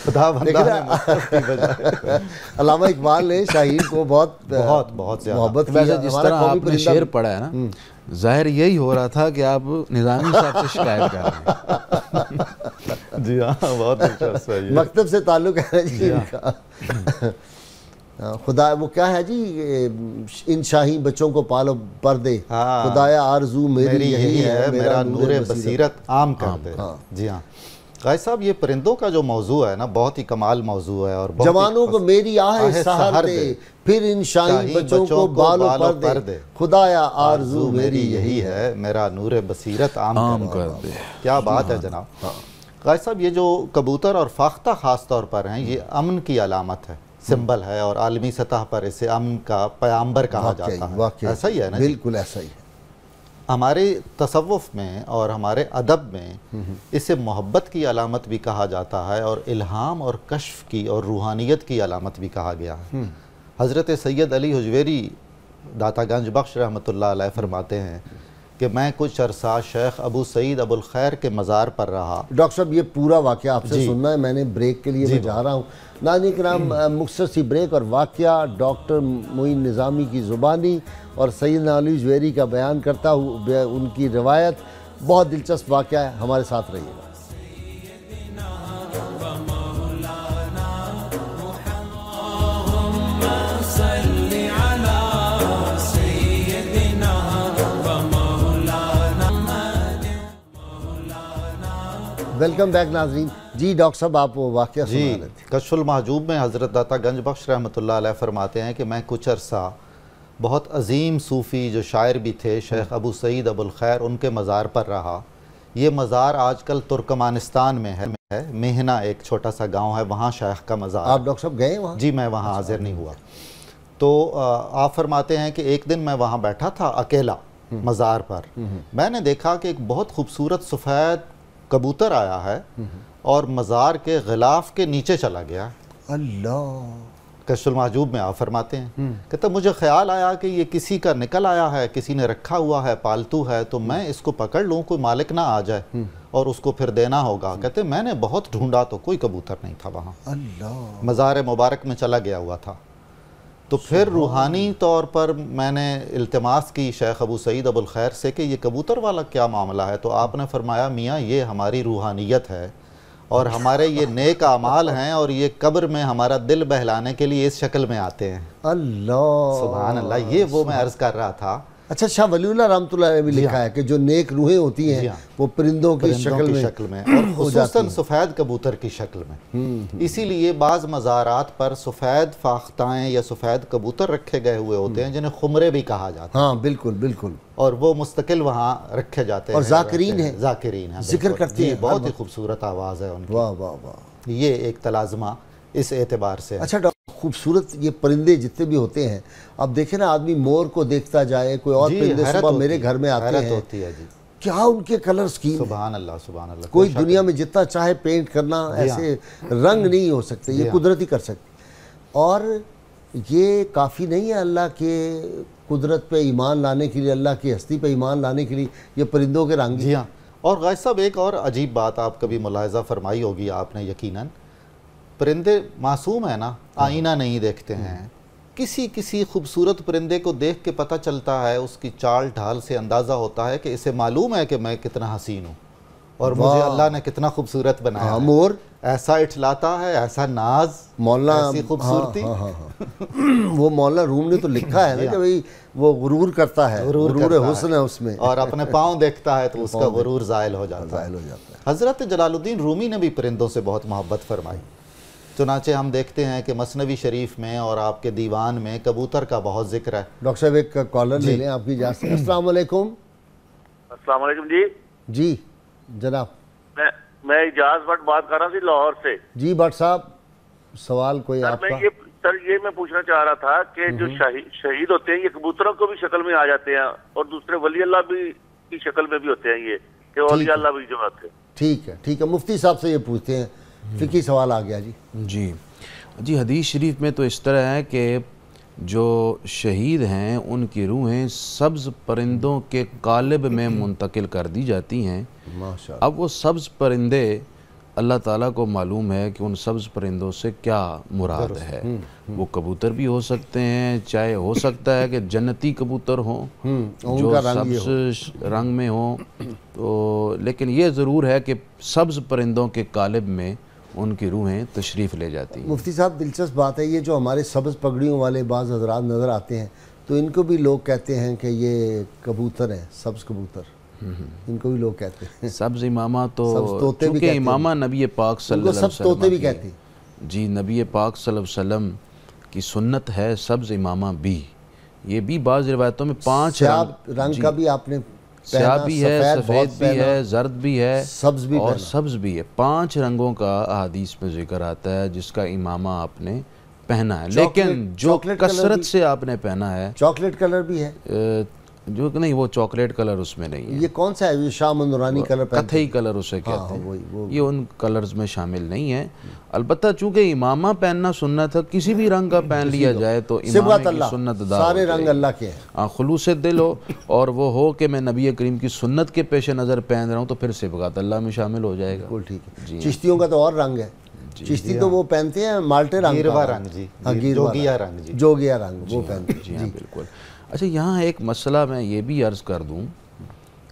خداوندان مکتب کی بجائے. علامہ اقبال نے شاہین کو بہت بہت زیادہ محبت ویسے کیا. جس طرح آپ نے شعر پڑھا ہے نا، ظاہر یہی ہو رہا تھا کہ آپ نظامی صاحب سے شکایت کر رہے ہیں. جی ہاں بہت دلچسپ ہے. مکتب سے تعلق ہے جی ان کا. خدا وہ کیا ہے جی، ان شاہی بچوں کو پالو پردے، خدایا آرزو میری یہی ہے میرا نور بصیرت عام کر دے. جی ہاں غازی صاحب، یہ پرندوں کا جو موضوع ہے نا بہت ہی کمال موضوع ہے. اور جوانوں کو میری آہ سحر دے، پھر ان شاہی بچوں کو بالو پر دے، خدایا آرزو میری یہی ہے میرا نور بصیرت عام کر دے. کیا بات ہے جناب. غازی صاحب، یہ جو کبوتر اور فاختہ خاص طور پر ہیں، یہ امن کی علامت ہے، سمبل ہے، اور عالمی سطح پر اسے امن کا پیامبر کہا جاتا ہے. ایسا ہی ہے نا؟ بالکل ایسا ہی ہے. ہمارے تصوف میں اور ہمارے ادب میں اسے محبت کی علامت بھی کہا جاتا ہے، اور الہام اور کشف کی اور روحانیت کی علامت بھی کہا گیا ہے. حضرت سید علی حجویری داتا گنج بخش رحمۃ اللہ علیہ فرماتے ہیں کہ میں کچھ عرصہ شیخ ابو سعید ابو الخیر کے مزار پر رہا. ڈاکٹر صاحب یہ پورا واقعہ آپ سے سننا ہے، میں نے بریک کے لیے میں جا رہا ہوں. ناظرین کرام، مختصر سی بریک اور واقعہ ڈاکٹر معین نظامی کی زبانی اور سیدنا علی حجویری کا بیان کرتا ہوں ان کی روایت. بہت دلچسپ واقعہ ہے، ہمارے ساتھ رہیے گا. ویلکم بیک ناظرین. جی ڈاکٹر صاحب آپ وہ واقعہ سنا رہے تھے. کشف المحجوب میں حضرت داتا گنج بخش رحمۃ اللہ علیہ فرماتے ہیں کہ میں کچھ عرصہ بہت عظیم صوفی جو شاعر بھی تھے شیخ ابو سعید ابو الخیر، ان کے مزار پر رہا. یہ مزار آج کل ترکمانستان میں ہے، مہنا ایک چھوٹا سا گاؤں ہے، وہاں شیخ کا مزار. آپ ڈاکٹر صاحب گئے وہاں؟ جی میں وہاں حاضر نہیں ہوا. تو آپ فرماتے ہیں کہ ایک دن میں وہاں بیٹھا تھا اکیلا مزار پر. میں نے دیکھا کہ ایک بہت خوبصورت سفید کبوتر آیا ہے اور مزار کے غلاف کے نیچے چلا گیا. اللہ. کشف المحجوب میں آپ فرماتے ہیں کہتا مجھے خیال آیا کہ یہ کسی کا نکل آیا ہے، کسی نے رکھا ہوا ہے، پالتو ہے، تو میں اس کو پکڑ لوں، کوئی مالک نہ آ جائے اور اس کو پھر دینا ہوگا. کہتے میں نے بہت ڈھونڈا تو کوئی کبوتر نہیں تھا وہاں. اللہ. مزار مبارک میں چلا گیا ہوا تھا. تو پھر روحانی طور پر میں نے التماس کی شیخ ابو سعید ابو الخیر سے کہ یہ کبوتر والا کیا معاملہ ہے. تو آپ نے فرمایا میاں یہ ہماری روحانیت ہے اور ہمارے یہ نیک اعمال ہیں، اور یہ قبر میں ہمارا دل بہلانے کے لیے اس شکل میں آتے ہیں. اللہ سبحان اللہ. یہ وہ میں عرض کر رہا تھا. اچھا شاہ ولی اللہ رحمۃ اللہ علیہ بھی لکھا ہے کہ جو نیک روحیں ہوتی ہیں وہ پرندوں کی شکل میں اور خصوصاً سفید کبوتر کی شکل میں. اسی لیے بعض مزارات پر سفید فاختائیں یا سفید کبوتر رکھے گئے ہوئے ہوتے ہیں جنہیں خمرے بھی کہا جاتا ہے. ہاں بالکل بالکل. اور وہ مستقل وہاں رکھے جاتے ہیں اور ذاکرین ہیں، ذاکرین ہیں، ذکر کرتے ہیں. بہت ہی خوبصورت آواز ہے ان کی. واہ واہ واہ. یہ ایک تلازمہ اس اعتبار سے ہے۔ اچھا ڈاکٹر، خوبصورت یہ پرندے جتنے بھی ہوتے ہیں، اب دیکھیں نا آدمی مور کو دیکھتا جائے، کوئی اور پرندے صبح میرے گھر میں آتے حیرت ہیں، ہوتی ہے جی، کیا ان کے کلر سکیم، سبحان اللہ سبحان اللہ، کوئی دنیا میں جتنا چاہے پینٹ کرنا، ایسے رنگ نہیں ہو سکتے، یہ قدرتی کر سکتے۔ اور یہ کافی نہیں ہے اللہ کے قدرت پہ ایمان لانے کے لیے، اللہ کی ہستی پہ ایمان لانے کے لیے یہ پرندوں کے رنگ؟ جی ہاں۔ اور غازی صاحب ایک اور عجیب بات آپ کبھی ملاحظہ فرمائی ہوگی آپ نے یقیناً، پرندے معصوم ہیں نا، آئینہ نہیں دیکھتے ہیں، کسی خوبصورت پرندے کو دیکھ کے پتہ چلتا ہے، اس کی چال ڈھال سے اندازہ ہوتا ہے کہ اسے معلوم ہے کہ میں کتنا حسین ہوں اور مجھے اللہ نے کتنا خوبصورت بنایا ہے، مور ایسا اٹھلاتا ہے، ایسا ناز، ایسی خوبصورتی۔ وہ مولانا روم نے تو لکھا ہے نا کہ بھئی وہ غرور کرتا ہے، غرور حسن ہے اس میں، اور اپنے پاؤں دیکھتا ہے تو اس کا غرور زائل ہو جاتا ہے۔ حضرت جلال الدین رومی نے بھی پرندوں سے بہت محبت فرمائی، چنانچہ ہم دیکھتے ہیں کہ مثنوی شریف میں اور آپ کے دیوان میں کبوتر کا بہت ذکر ہے۔ ڈاکٹر صاحب ایک کالر لے لیں آپ کی اجازت سے۔ السلام علیکم۔ السلام علیکم جی، جی جناب، میں اجاز بٹ بات کر رہا تھی لاہور سے۔ جی بٹ صاحب، سوال کوئی آپ کا؟ سر یہ میں پوچھنا چاہ رہا تھا کہ جو شہید ہوتے ہیں یہ کبوتروں کو بھی شکل میں آ جاتے ہیں اور دوسرے ولی اللہ بھی کی شکل میں بھی ہوتے ہیں، یہ کہ اولیاء اللہ بھی جو آتے ہیں؟ ٹھیک ہے ٹھیک ہے، مفتی صاحب سے یہ پوچھتے ہیں، فقہی سوال آ گیا جی۔ جی حدیث شریف میں تو اس طرح ہے کہ جو شہید ہیں ان کی روحیں سبز پرندوں کے قالب میں منتقل کر دی جاتی ہیں۔ اب وہ سبز پرندے اللہ تعالیٰ کو معلوم ہے کہ ان سبز پرندوں سے کیا مراد ہے، وہ کبوتر بھی ہو سکتے ہیں، چاہے ہو سکتا ہے کہ جنتی کبوتر ہوں جو سبز رنگ میں ہوں، تو لیکن یہ ضرور ہے کہ سبز پرندوں کے قالب میں ان کی روحیں تشریف لے جاتی ہیں۔ مفتی صاحب دلچسپ بات ہے، یہ جو ہمارے سبز پگڑیوں والے بعض حضرات نظر آتے ہیں تو ان کو بھی لوگ کہتے ہیں کہ یہ کبوتر ہیں، سبز کبوتر، ان کو بھی لوگ کہتے ہیں سبز امامہ، تو چونکہ امامہ نبی پاک صلی اللہ علیہ وسلم، سبز طوطے بھی کہتے ہیں جی، نبی پاک صلی اللہ علیہ وسلم کی سنت ہے سبز امامہ بھی، یہ بھی بعض روایتوں میں 5 رنگ کا بھی آپ نے سیاہ بھی ہے، سفید بھی ہے، زرد بھی ہے، سبز بھی اور سبز بھی ہے، 5 رنگوں کا احادیث میں ذکر آتا ہے جس کا امامہ آپ نے پہنا ہے، لیکن جو کثرت سے آپ نے پہنا ہے، چاکلیٹ کلر بھی ہے جو نہیں، وہ چاکلیٹ کلر اس میں نہیں ہے، یہ کون سا ہے؟ شام نورانی کلر، کتھئی کلر اسے کہتے ہیں، یہ ان کلرز میں شامل نہیں ہے۔ البتہ چونکہ امامہ پہننا سنت ہے، کسی بھی رنگ کا پہن لیا جائے تو امامہ کی سنت ادا، سارے رنگ اللہ کے ہیں، خلوص دل ہو اور وہ ہو کہ میں نبی کریم کی سنت کے پیش نظر پہن رہا ہوں تو پھر صبغات اللہ میں شامل ہو جائے گا۔ بالکل ٹھیک ہے۔ چشتیوں کا تو اور رنگ ہے، چشتی تو وہ پہنتے ہیں مالٹے رنگ، گیروا رنگ جی، جوگیا رنگ جی، جوگیا رنگ وہ پہنتے ہیں۔ جی ہاں بالکل۔ اچھا یہاں ایک مسئلہ میں یہ بھی عرض کر دوں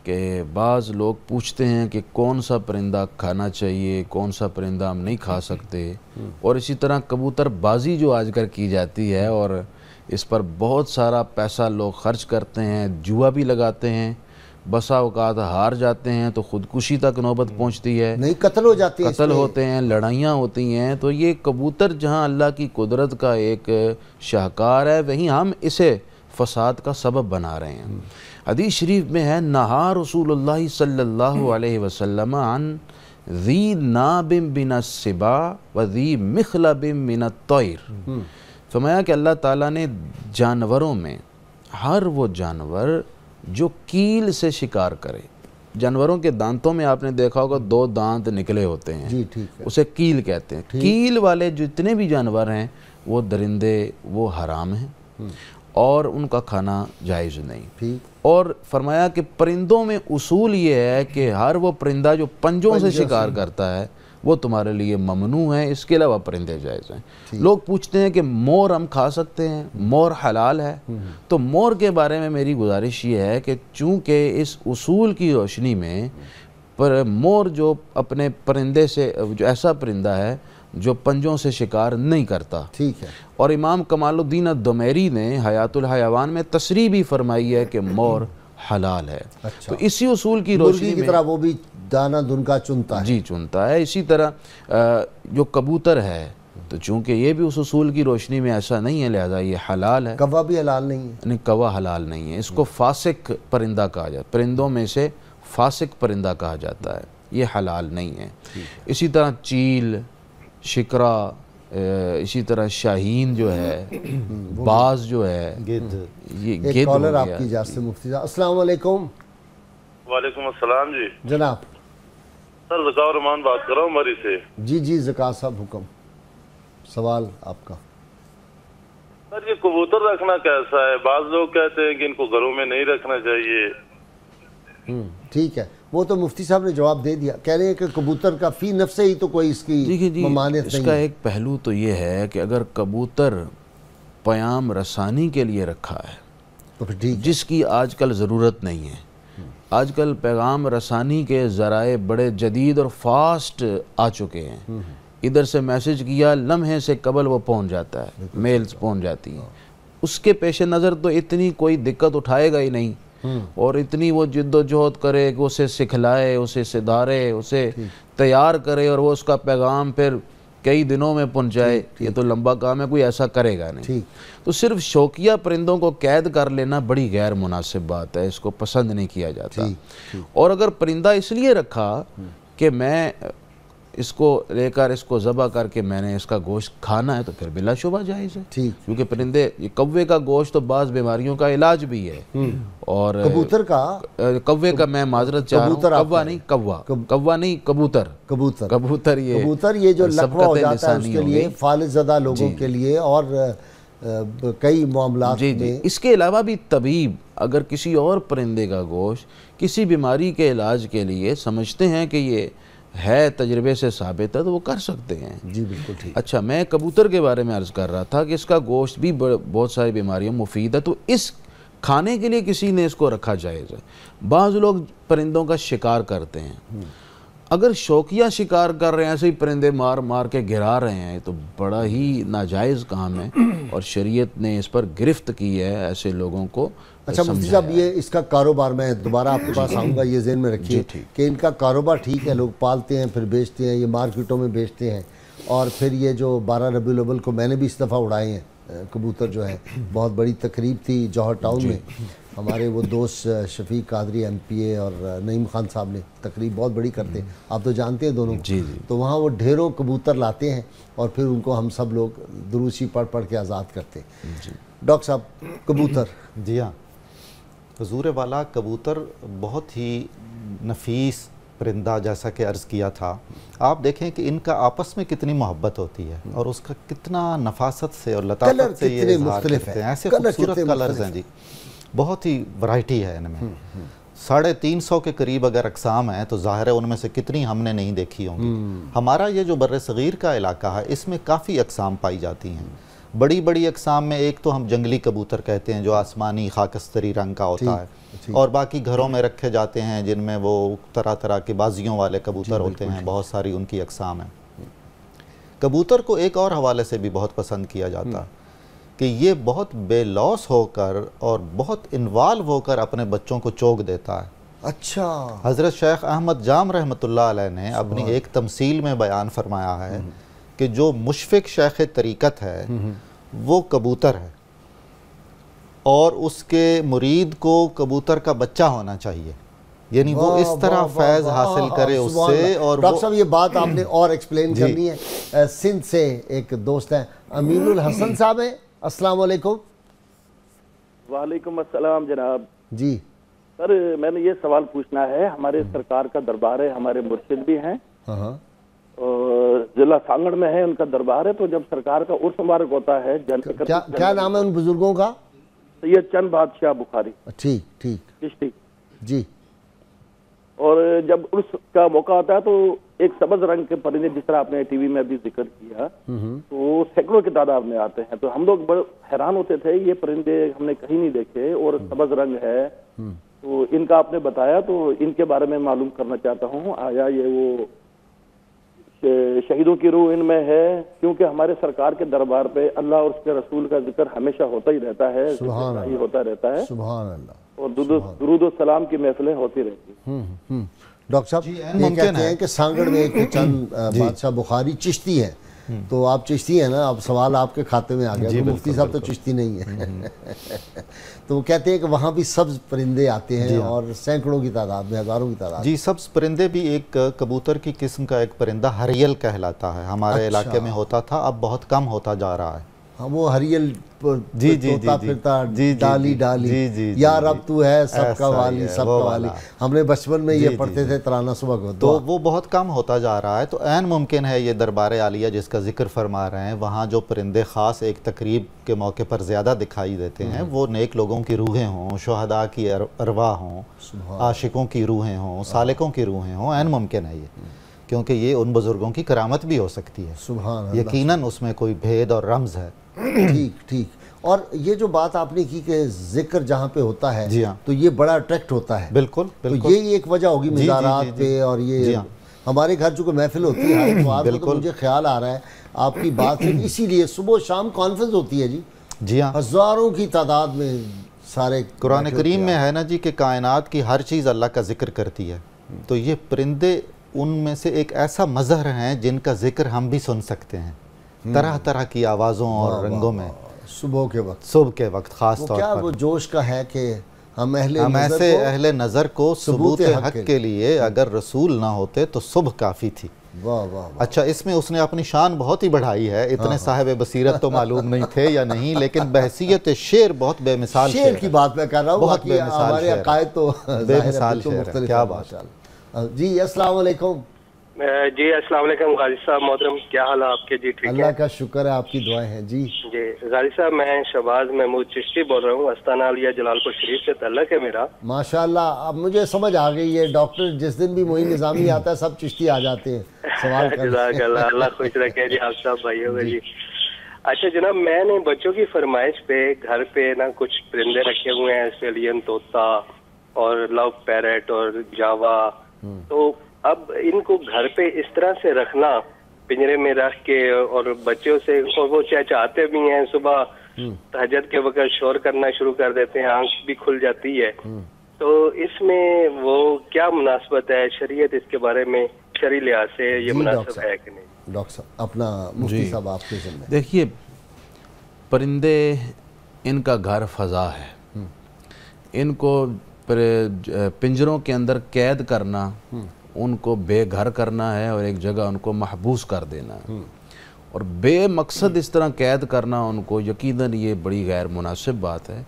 کہ بعض لوگ پوچھتے ہیں کہ کون سا پرندہ کھانا چاہیے، کون سا پرندہ ہم نہیں کھا سکتے، اور اسی طرح کبوتر بازی جو آج کل کی جاتی ہے اور اس پر بہت سارا پیسہ لوگ خرچ کرتے ہیں، جوا بھی لگاتے ہیں، بسا اوقات ہار جاتے ہیں تو خودکشی تک نوبت پہنچتی ہے، نہیں قتل ہو جاتی ہیں، قتل ہوتے ہیں، لڑائیاں ہوتی ہیں، تو یہ کبوتر جہاں اللہ کی قدرت کا ایک شاہکار ہے وہیں ہم اسے فساد کا سبب بنا رہے ہیں۔ حدیث شریف میں ہے نہا رسول اللہ صلی اللہ علیہ وسلم عن ذی ناب من السباع و ذی مخلب من الطیر، فرمایا کہ اللہ تعالیٰ نے جانوروں میں ہر وہ جانور جو کیل سے شکار کرے، جانوروں کے دانتوں میں آپ نے دیکھا ہوگا 2 دانت نکلے ہوتے ہیں، جی ٹھیک ہے، اسے کیل کہتے ہیں، کیل والے جتنے بھی جانور ہیں وہ درندے وہ حرام ہیں اور ان کا کھانا جائز نہیں، اور فرمایا کہ پرندوں میں اصول یہ ہے کہ ہر وہ پرندہ جو پنجوں سے شکار کرتا ہے وہ تمہارے لیے ممنوع ہے، اس کے علاوہ پرندے جائز ہیں۔ لوگ پوچھتے ہیں کہ مور ہم کھا سکتے ہیں، مور حلال ہے، تو مور کے بارے میں میری گزارش یہ ہے کہ چونکہ اس اصول کی روشنی میں مور جو اپنے پرندے سے جو ایسا پرندہ ہے جو پنجوں سے شکار نہیں کرتا، ٹھیک ہے، اور امام کمال الدین الدمیری نے حیات الحیوان میں تصریح بھی فرمائی ہے کہ مور حلال ہے۔ تو اسی اصول کی روشنی میں وہ بھی دانہ دن کا چنتا ہے، جی چنتا ہے، اسی طرح جو کبوتر ہے تو چونکہ یہ بھی اس اصول کی روشنی میں ایسا نہیں ہے لہذا یہ حلال ہے۔ کوا بھی حلال نہیں ہے، نہیں کوا حلال نہیں ہے، اس کو فاسق پرندہ کہا جاتا ہے، پرندوں میں سے فاسق پرندہ کہا جاتا ہے، یہ حلال نہیں ہے۔ اسی طرح چیل، شکرا، اسی طرح شاہین جو ہے، باز جو ہے، یہ ایک کالر آپ کی اجازت سے مفتی صاحب۔ السلام علیکم۔ وعلیکم السلام جی، جناب سر ذکا الرحمان بات کر رہا ہوں مری سے۔ جی ذکا صاحب حکم، سوال آپ کا۔ سر یہ کبوتر رکھنا کیسا ہے؟ بعض لوگ کہتے ہیں کہ ان کو گھروں میں نہیں رکھنا چاہیے۔ ٹھیک ہے، وہ تو مفتی صاحب نے جواب دے دیا، کہہ رہے ہیں کہ کبوتر کا فی نفس ہی تو کوئی اس کی ممانعت نہیں ہے۔ اس کا ایک پہلو تو یہ ہے کہ اگر کبوتر پیام رسانی کے لیے رکھا ہے تو پھر ٹھیک، جس کی آج کل ضرورت نہیں ہے، آج کل پیغام رسانی کے ذرائع بڑے جدید اور فاسٹ آ چکے ہیں، ادھر سے میسج کیا لمحے سے قبل وہ پہنچ جاتا ہے، میلز پہنچ جاتی ہیں، اس کے پیش نظر تو اتنی کوئی دقت اٹھائے گا ہی نہیں، اور اتنی وہ جد و جہد کرے کہ اسے سکھلائے، اسے سدھارے، اسے تیار کرے اور وہ اس کا پیغام پھر کئی دنوں میں پہنچائے، یہ تو لمبا کام ہے، کوئی ایسا کرے گا نہیں۔ تو صرف شوقیہ پرندوں کو قید کر لینا بڑی غیر مناسب بات ہے، اس کو پسند نہیں کیا جاتا۔ اور اگر پرندہ اس لیے رکھا کہ میں اس کو لے کر اس کو ذبح کر کے میں نے اس کا گوشت کھانا ہے تو پھر بلا شبہ جائز ہے، کیونکہ پرندے یہ کوے کا گوشت تو بعض بیماریوں کا علاج بھی ہے، اور کبوتر کا، کوے کا میں معذرت چاہ رہا ہوں، کوا نہیں، کوا نہیں، کبوتر یہ جو لقوہ ہو جاتا ہے اس کے لیے فالج زدہ لوگوں کے لیے اور کئی معاملات میں۔ اس کے علاوہ بھی طبیب اگر کسی اور پرندے کا گوشت کسی بیماری کے علاج کے لیے سمجھتے ہیں کہ یہ ہے تجربے سے ثابت ہے تو وہ کر سکتے ہیں۔ جی بالکل ٹھیک۔ اچھا، میں کبوتر کے بارے میں عرض کر رہا تھا کہ اس کا گوشت بھی بہت ساری بیماریوں مفید ہے، تو اس کھانے کے لیے کسی نے اس کو رکھا جائز ہے۔ بعض لوگ پرندوں کا شکار کرتے ہیں، اگر شوقیہ شکار کر رہے ہیں، ایسے ہی پرندے مار مار کے گرا رہے ہیں، تو بڑا ہی ناجائز کام ہے، اور شریعت نے اس پر گرفت کی ہے ایسے لوگوں کو۔ اچھا مفتی صاحب، یہ اس کا کاروبار، میں دوبارہ آپ کے پاس آؤں گا، یہ ذہن میں رکھیے کہ ان کا کاروبار ٹھیک ہے، لوگ پالتے ہیں پھر بیچتے ہیں، یہ مارکیٹوں میں بیچتے ہیں، اور پھر یہ جو 12 ربیع الاول کو میں نے بھی اس دفعہ اڑائے ہیں کبوتر جو ہے، بہت بڑی تقریب تھی جوہر ٹاؤن میں، ہمارے وہ دوست شفیق قادری ایم پی اے اور نعیم خان صاحب نے تقریب بہت بڑی کرتے ہیں، آپ تو جانتے ہیں دونوں، تو وہاں وہ ڈھیروں کبوتر لاتے ہیں اور پھر ان کو ہم سب لوگ دروسی پڑھ پڑھ کے آزاد کرتے ہیں۔ ڈاکٹر صاحب، کبوتر، جی ہاں، حضور والا کبوتر بہت ہی نفیس پرندہ جیسا کہ عرض کیا تھا، آپ دیکھیں کہ ان کا آپس میں کتنی محبت ہوتی ہے اور اس کا کتنا نفاست سے اور لطافت سے یہ اظہار کرتے ہیں، ایسے خوبصورت کلرز ہیں جی، بہت ہی ورائٹی ہے ان میں، 350 کے قریب اگر اقسام ہیں تو ظاہر ہے ان میں سے کتنی ہم نے نہیں دیکھی ہوں گی۔ ہمارا یہ جو بر صغیر کا علاقہ ہے اس میں کافی اقسام پائی جاتی ہیں، بڑی بڑی اقسام میں ایک تو ہم جنگلی کبوتر کہتے ہیں جو آسمانی خاکستری رنگ کا ہوتا ہے، اور باقی گھروں میں رکھے جاتے ہیں جن میں وہ طرح طرح کے بازیوں والے کبوتر ہوتے ہیں، بہت ساری ان کی اقسام ہیں۔ کبوتر کو ایک اور حوالے سے بھی بہت پسند کیا جاتا کہ یہ بہت بے لوث ہو کر اور بہت انوالو ہو کر اپنے بچوں کو چوگ دیتا ہے۔ اچھا، حضرت شیخ احمد جام رحمۃ اللہ علیہ نے اپنی ایک تمثیل میں بیان فرمایا ہے کہ جو مشفق شیخ طریقت ہے وہ کبوتر ہے، اور اس کے مرید کو کبوتر کا بچہ ہونا چاہیے، یعنی وہ اس طرح فیض حاصل کرے اس سے۔ اور ڈاکٹر صاحب یہ بات آپ نے اور ایکسپلین کرنی ہے۔ سندھ سے ایک دوست ہیں امین الحسن صاحب ہیں، السلام علیکم۔ وعلیکم السلام جناب۔ جی سر، میں نے یہ سوال پوچھنا ہے، ہمارے سرکار کا دربار ہے، ہمارے مرشد بھی ہیں، ضلع سانگڑ میں ہے، ان کا دربار ہے، تو جب سرکار کا عرس مبارک ہوتا ہے، کیا نام ہے ان بزرگوں کا؟ سید چند بادشاہ بخاری، ٹھیک چشتی جی۔ اور جب عرس کا موقع آتا ہے تو ایک سبز رنگ کے پرندے، جس طرح آپ نے ٹی وی میں بھی ذکر کیا، تو سینکڑوں کی تعداد میں آتے ہیں، تو ہم لوگ بڑے حیران ہوتے تھے، یہ پرندے ہم نے کہیں نہیں دیکھے اور سبز رنگ ہے، تو ان کا آپ نے بتایا، تو ان کے بارے میں معلوم کرنا چاہتا ہوں، آیا یہ وہ شہیدوں کی روح ان میں ہے؟ کیونکہ ہمارے سرکار کے دربار پہ اللہ اور اس کے رسول کا ذکر ہمیشہ ہوتا ہی رہتا ہے، ہوتا رہتا ہے، سبحان اللہ، اور درود و سلام کی محفلیں ہوتی رہتی ہیں۔ ڈاکٹر صاحب یہ کہتے ہیں کہ سانگڑ میں ایک چند بادشاہ بخاری چشتی ہے، تو آپ چشتی ہیں نا, اب سوال آپ کے کھاتے میں آ گیا. تو مفتی صاحب تو چشتی نہیں ہے. تو وہ کہتے ہیں کہ وہاں بھی سبز پرندے آتے ہیں اور سینکڑوں کی تعداد میں, ہزاروں کی تعداد. جی, سبز پرندے بھی ایک کبوتر کی قسم کا ایک پرندہ ہریل کہلاتا ہے, ہمارے علاقے میں ہوتا تھا, اب بہت کم ہوتا جا رہا ہے. وہ ہریل توتا پھرتا ڈالی ڈالی, یا رب تو ہے سب کا والی سب کا والی. ہم نے بچپن میں یہ پڑھتے تھے ترانہ صبح کو. تو وہ بہت کم ہوتا جا رہا ہے. تو عین ممکن ہے یہ دربار عالیہ جس کا ذکر فرما رہے ہیں, وہاں جو پرندے خاص ایک تقریب کے موقع پر زیادہ دکھائی دیتے ہیں وہ نیک لوگوں کی روحیں ہوں, شہداء کی ارواح ہوں, عاشقوں کی روحیں ہوں, سالکوں کی روحیں ہوں. عین ممکن ہے یہ, کیونکہ یہ ان بزرگوں کی کرامت بھی ہو سکتی ہے. سبحان اللہ, یقیناً اس میں کوئی بھید اور رمز ہے. ٹھیک ٹھیک. اور یہ جو بات آپ نے کی کہ ذکر جہاں پہ ہوتا ہے جی ہاں, تو یہ بڑا اٹریکٹ ہوتا ہے. بالکل تو یہ ایک وجہ ہوگی مزارات پہ. اور یہ ہمارے گھر چونکہ محفل ہوتی ہے تو مجھے خیال آ رہا ہے آپ کی بات سے, اسی لیے صبح و شام کانفرنس ہوتی ہے. جی ہاں, ہزاروں کی تعداد میں سارے. قرآن کریم میں ہے نا جی کہ کائنات کی ہر چیز اللہ کا ذکر کرتی ہے. تو یہ پرندے ان میں سے ایک ایسا مظہر ہیں جن کا ذکر ہم بھی سن سکتے ہیں, طرح طرح کی آوازوں اور رنگوں میں, صبح کے وقت خاص طور پر. وہ جوش کا ہے کہ ہم ایسے اہل نظر کو ثبوت حق کے لیے اگر رسول نہ ہوتے تو صبح کافی تھی. اچھا, اس میں اس نے اپنی شان بہت ہی بڑھائی ہے. اتنے صاحب بصیرت تو معلوم نہیں تھے یا نہیں, لیکن بحیثیت شعر بہت بے مثال شعر کی بات میں کر رہا ہوں. بہت بے مثال ہمارے عقائد تو بے مثال شعر ہے. کیا بات. جی السلام علیکم. جی السلام علیکم غازی صاحب. محترم کیا حال ہے آپ کے؟ جی ٹھیک ہے, اللہ کا شکر ہے, آپ کی دعائیں ہیں. جی غازی صاحب میں شہباز محمود چشتی بول رہا ہوں, استانہ عالیہ جلال پور شریف سے تعلق ہے میرا. ماشاء اللہ, اب مجھے سمجھ آ گئی ہے. ڈاکٹر جس دن بھی معین نظامی آتا ہے سب چشتی آ جاتے ہیں سوال کرنے. جزاک اللہ, اللہ خوش رکھے جی آپ سب بھائیوں کو. جی اچھا جناب, میں نے بچوں کی فرمائش پہ گھر پہ نا کچھ پرندے رکھے ہوئے ہیں, آسٹریلین طوطا اور لو پیرٹ اور جاوا. تو اب ان کو گھر پہ اس طرح سے رکھنا, پنجرے میں رکھ کے, اور بچوں سے, اور وہ چاہتے بھی ہیں صبح تہجد کے وقت شور کرنا شروع کر دیتے ہیں, آنکھ بھی کھل جاتی ہے. تو اس میں وہ کیا مناسبت ہے شریعت اس کے بارے میں شرعی لحاظ سے یہ مناسب ہے کہ نہیں؟ ڈاکٹر صاحب اپنا مفتی صاحب آپ کے ذمہ. دیکھیے, پرندے ان کا گھر فضا ہے, ان کو پنجروں کے اندر قید کرنا, ان کو بے گھر کرنا ہے اور ایک جگہ ان کو محبوس کر دینا ہے, اور بے مقصد اس طرح قید کرنا ان کو, یقیناً یہ بڑی غیر مناسب بات ہے.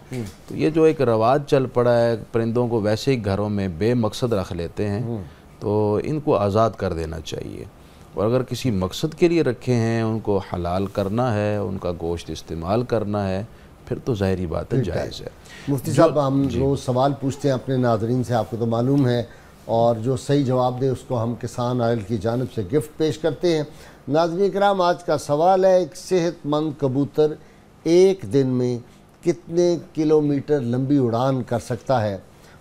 تو یہ جو ایک رواج چل پڑا ہے, پرندوں کو ویسے ہی گھروں میں بے مقصد رکھ لیتے ہیں, تو ان کو آزاد کر دینا چاہیے. اور اگر کسی مقصد کے لیے رکھے ہیں, ان کو حلال کرنا ہے, ان کا گوشت استعمال کرنا ہے, پھر تو ظاہری بات ہے جائز ہے. مفتی صاحب ہم جو سوال پوچھتے ہیں اپنے ناظرین سے, آپ کو تو معلوم ہے, اور جو صحیح جواب دے اس کو ہم کسان آئل کی جانب سے گفٹ پیش کرتے ہیں. ناظرین کرام, آج کا سوال ہے, ایک صحت مند کبوتر ایک دن میں کتنے کلومیٹر لمبی اڑان کر سکتا ہے؟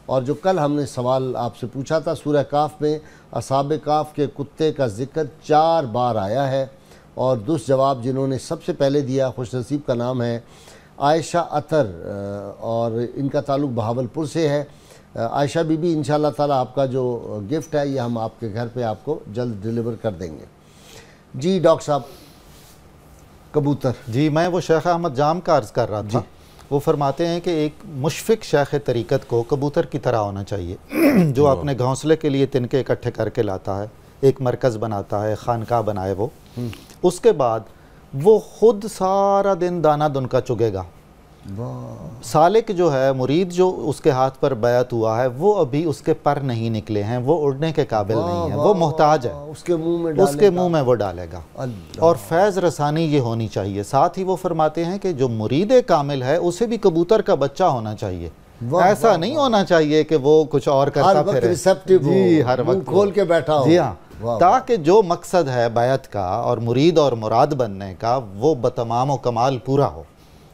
اور جو کل ہم نے سوال آپ سے پوچھا تھا, سورہ کاف میں اصحاب کاف کے کتے کا ذکر 4 بار آیا ہے, اور درست جواب جنہوں نے سب سے پہلے دیا, خوش نصیب کا نام ہے عائشہ عطر, اور ان کا تعلق بہاولپور سے ہے. عائشہ بی بی, انشاءاللہ تعالیٰ آپ کا جو گفٹ ہے یہ ہم آپ کے گھر پہ آپ کو جلد ڈیلیور کر دیں گے. جی ڈاکٹر صاحب, کبوتر. جی میں وہ شیخ احمد جام کا عرض کر رہا تھا. وہ فرماتے ہیں کہ ایک مشفق شیخ طریقت کو کبوتر کی طرح ہونا چاہیے, جو اپنے گھونسلے کے لیے تنکے اکٹھے کر کے لاتا ہے, ایک مرکز بناتا ہے, خانقاہ بنائے وہ. اس کے بعد وہ خود سارا دن دانہ دنکا چگے گا. سالک جو ہے, مرید جو اس کے ہاتھ پر بیعت ہوا ہے, وہ ابھی اس کے پر نہیں نکلے ہیں, وہ اڑنے کے قابل نہیں ہے, وہ محتاج ہے, اس کے منہ میں وہ ڈالے گا. اور فیض رسانی یہ ہونی چاہیے. ساتھ ہی وہ فرماتے ہیں کہ جو مرید کامل ہے اسے بھی کبوتر کا بچہ ہونا چاہیے. ایسا نہیں ہونا چاہیے کہ وہ کچھ اور کرتا پھرے, جی ہر وقت کھول کے بیٹھا ہو. جی ہاں, تاکہ جو مقصد ہے بیعت کا اور مرید اور مراد بننے کا وہ بتمام و کمال پورا ہو.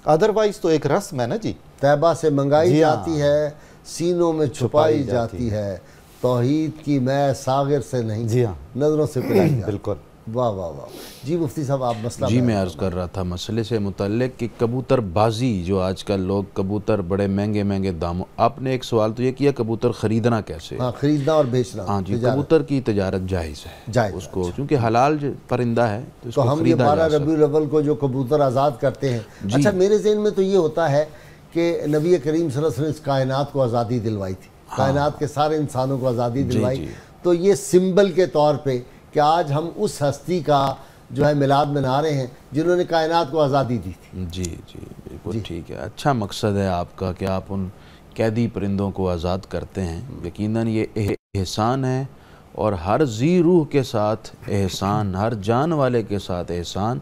ادروائز تو ایک رسم ہے نا جی. طیبہ سے منگائی جاتی ہے, سینوں میں چھپائی جاتی ہے, توحید کی میں ساغر سے نہیں, جی ہاں, نظروں سے پلائی جاتی. بالکل. واہ واہ واہ. جی مفتی صاحب آپ مسئلہ. جی میں عرض کر رہا تھا مسئلے سے متعلق کہ کبوتر بازی جو آج کل لوگ کبوتر بڑے مہنگے مہنگے داموں، آپ نے ایک سوال تو یہ کیا کبوتر خریدنا کیسے؟ ہاں خریدنا اور بیچنا. ہاں جی کبوتر کی تجارت جائز ہے جائز اس کو، چونکہ حلال پرندہ ہے تو اس کو ہم یہ 12 ربیع الاول کو جو کبوتر آزاد کرتے ہیں. اچھا میرے ذہن میں تو یہ ہوتا ہے کہ نبی کریم صلی اللہ علیہ وسلم اس کائنات کو آزادی دلوائی تھی، کائنات کے سارے انسانوں کو آزادی دلوائی. تو یہ سمبل کے طور پہ کہ آج ہم اس ہستی کا جو ہے میلاد منا رہے ہیں جنہوں نے کائنات کو آزادی دی تھی. جی جی بالکل ٹھیک ہے. اچھا مقصد ہے آپ کا کہ آپ ان قیدی پرندوں کو آزاد کرتے ہیں. یقیناً یہ احسان ہے، اور ہر ذی روح کے ساتھ احسان، ہر جان والے کے ساتھ احسان